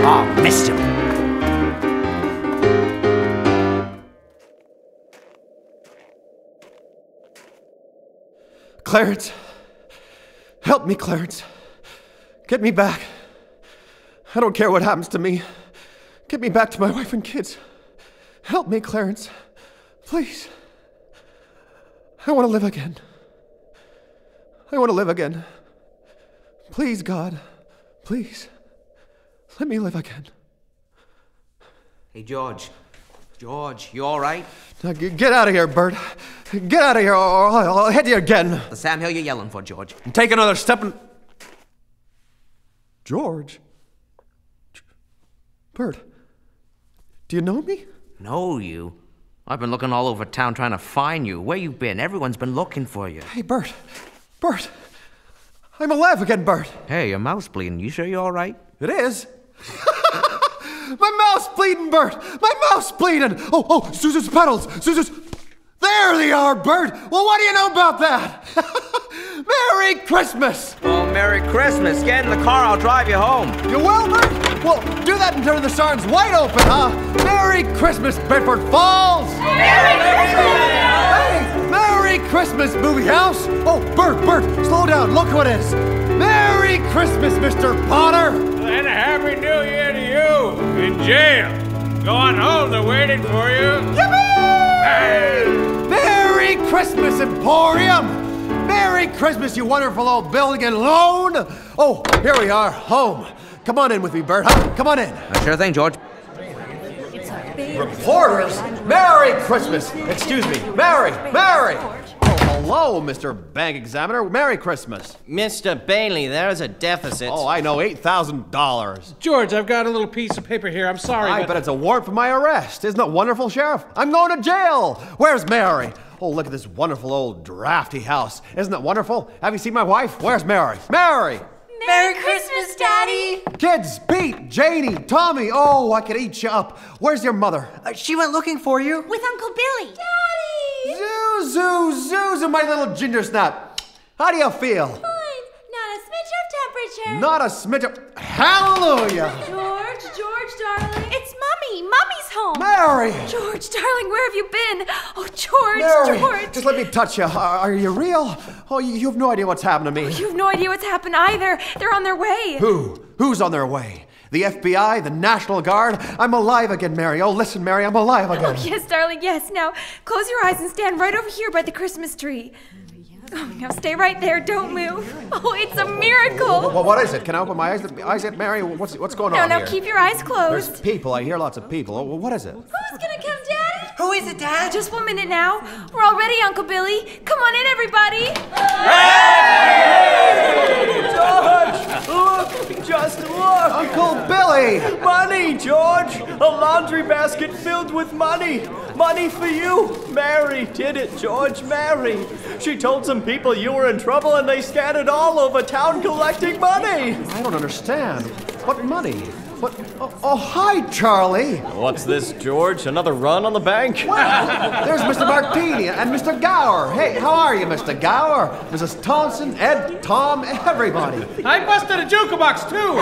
Oh, missed him. Clarence! Help me, Clarence! Get me back. I don't care what happens to me. Get me back to my wife and kids. Help me, Clarence. Please. I want to live again. I want to live again. Please, God. Please. Let me live again. Hey, George. George, you all right? Now, get out of here, Bert. Get out of here, or I'll hit you again. The Sam Hill you're yelling for, George. Take another step and... George? Bert, do you know me? Know you? I've been looking all over town trying to find you. Where you been? Everyone's been looking for you. Hey, Bert. Bert. I'm alive again, Bert. Hey, your mouth's bleeding. You sure you're all right? It is. My mouth's bleeding, Bert. My mouth's bleeding. Oh, Susan's pedals. Susan's... There they are, Bert. Well, what do you know about that? Merry Christmas. Oh, Merry Christmas. Get in the car. I'll drive you home. You will, Bert? Well, do that and turn the signs wide open, huh? Merry Christmas, Bedford Falls. Merry Christmas! Hey, Merry Christmas, movie house. Oh, Bert, slow down. Look what it is. Merry Christmas, Mr. Potter. And a Happy New Year to you. In jail. Going home, they're waiting for you. Yippee! Hey! Merry Christmas, Emporium. Merry Christmas, you wonderful old building and loan. Oh, here we are, home. Come on in with me, Bert, huh? Come on in. Sure thing, George. Reporters, Merry Christmas. Excuse me, Mary. Oh, hello, Mr. Bank Examiner. Merry Christmas. Mr. Bailey, there's a deficit. Oh, I know, $8,000. George, I've got a little piece of paper here. I'm sorry, I bet it's a warrant for my arrest. Isn't it wonderful, Sheriff? I'm going to jail. Where's Mary? Oh, look at this wonderful old drafty house. Isn't it wonderful? Have you seen my wife? Where's Mary? Mary! Merry Christmas, Daddy! Kids, Pete, Janie, Tommy. Oh, I could eat you up. Where's your mother? She went looking for you. With Uncle Billy. Daddy! Zuzu, my little ginger snap. How do you feel? Fine. Not a smidge of temperature. Not a smidge of... Hallelujah! George, darling. It's Mummy. Mummy's home. Mary! George, darling, where have you been? Oh, George, Mary, George. just let me touch you. Are you real? Oh, you have no idea what's happened to me. You have no idea what's happened either. They're on their way. Who? Who's on their way? The FBI? The National Guard? I'm alive again, Mary. Oh, listen, Mary, I'm alive again. Oh, yes, darling, yes. Now, close your eyes and stand right over here by the Christmas tree. Oh, now stay right there. Don't move. Oh, it's a miracle. Well, what is it? Can I open my eyes at Mary? What's going on Now here? keep your eyes closed. There's people. I hear lots of people. Oh, what is it? Who's gonna come, Daddy? Who is it, Dad? Just 1 minute now. We're all ready, Uncle Billy. Come on in, everybody. George! Look! Just look! Uncle Billy! Money, George! A laundry basket filled with money! Money for you! Mary did it, George, Mary! She told some people you were in trouble and they scattered all over town collecting money! I don't understand. What money? What? Oh, hi, Charlie. What's this, George? Another run on the bank? Well, there's Mr. Martini and Mr. Gower. Hey, how are you, Mr. Gower? Mrs. Thompson, Ed, Tom, everybody. I busted a jukebox, too.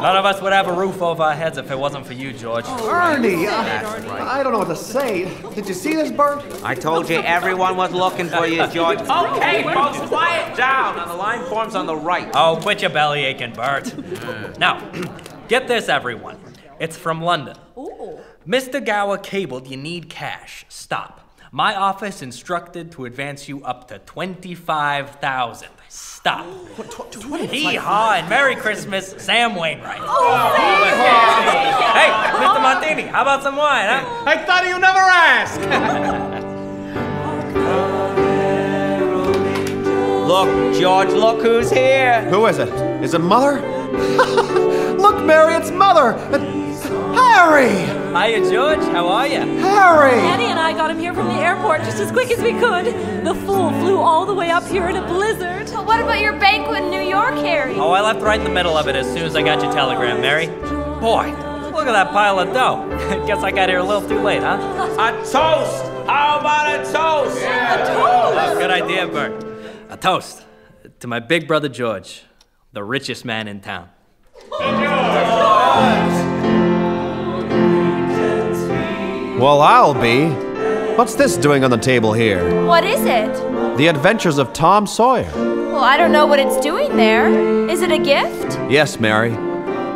None of us would have a roof over our heads if it wasn't for you, George. Ernie, I don't know what to say. Did you see this, Bert? I told you everyone was looking for you, George. Okay, folks, quiet down. Now, the line forms on the right. Oh, quit your belly aching, Bert. Now, get this, everyone. It's from London. Ooh. Mr. Gower cabled you need cash. Stop. My office instructed to advance you up to 25,000. Stop. Hee-haw and Merry Christmas, Sam Wainwright. Hey, Mr. Martini, how about some wine, huh? I thought you never asked. Look, George, look who's here. Who is it? Is it Mother? Look, Mary, it's Mother! Harry! Hiya, George. How are you? Harry! Eddie and I got him here from the airport just as quick as we could. The fool flew all the way up here in a blizzard. But what about your banquet in New York, Harry? Oh, I left right in the middle of it as soon as I got your telegram, Mary. Boy, look at that pile of dough. Guess I got here a little too late, huh? A toast! How about a toast? Yeah. A toast! Oh, good idea, Bert. A toast to my big brother George, the richest man in town. Well, I'll be. What's this doing on the table here? What is it? The Adventures of Tom Sawyer. Well, I don't know what it's doing there. Is it a gift? Yes, Mary.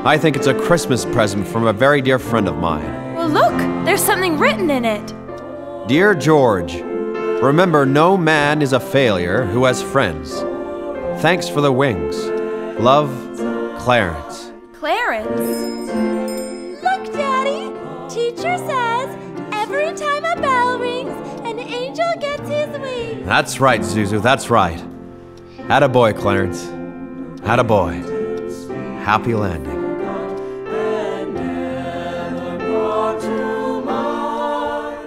I think it's a Christmas present from a very dear friend of mine. Well, look, there's something written in it. Dear George, remember no man is a failure who has friends. Thanks for the wings. Love, Clarence. Clarence? Look, Daddy. Teacher says every time a bell rings, an angel gets his wings. That's right, Zuzu, that's right. Attaboy, Clarence. Attaboy. Happy landing.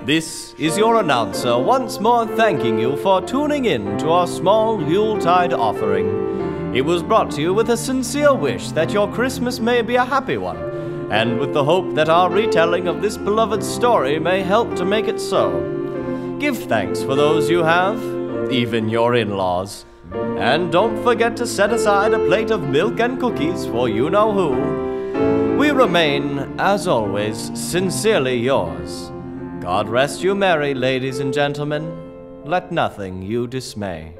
This is your announcer once more thanking you for tuning in to our small Yuletide offering. It was brought to you with a sincere wish that your Christmas may be a happy one, and with the hope that our retelling of this beloved story may help to make it so. Give thanks for those you have, even your in-laws. And don't forget to set aside a plate of milk and cookies for you-know-who. We remain, as always, sincerely yours. God rest you merry, ladies and gentlemen. Let nothing you dismay.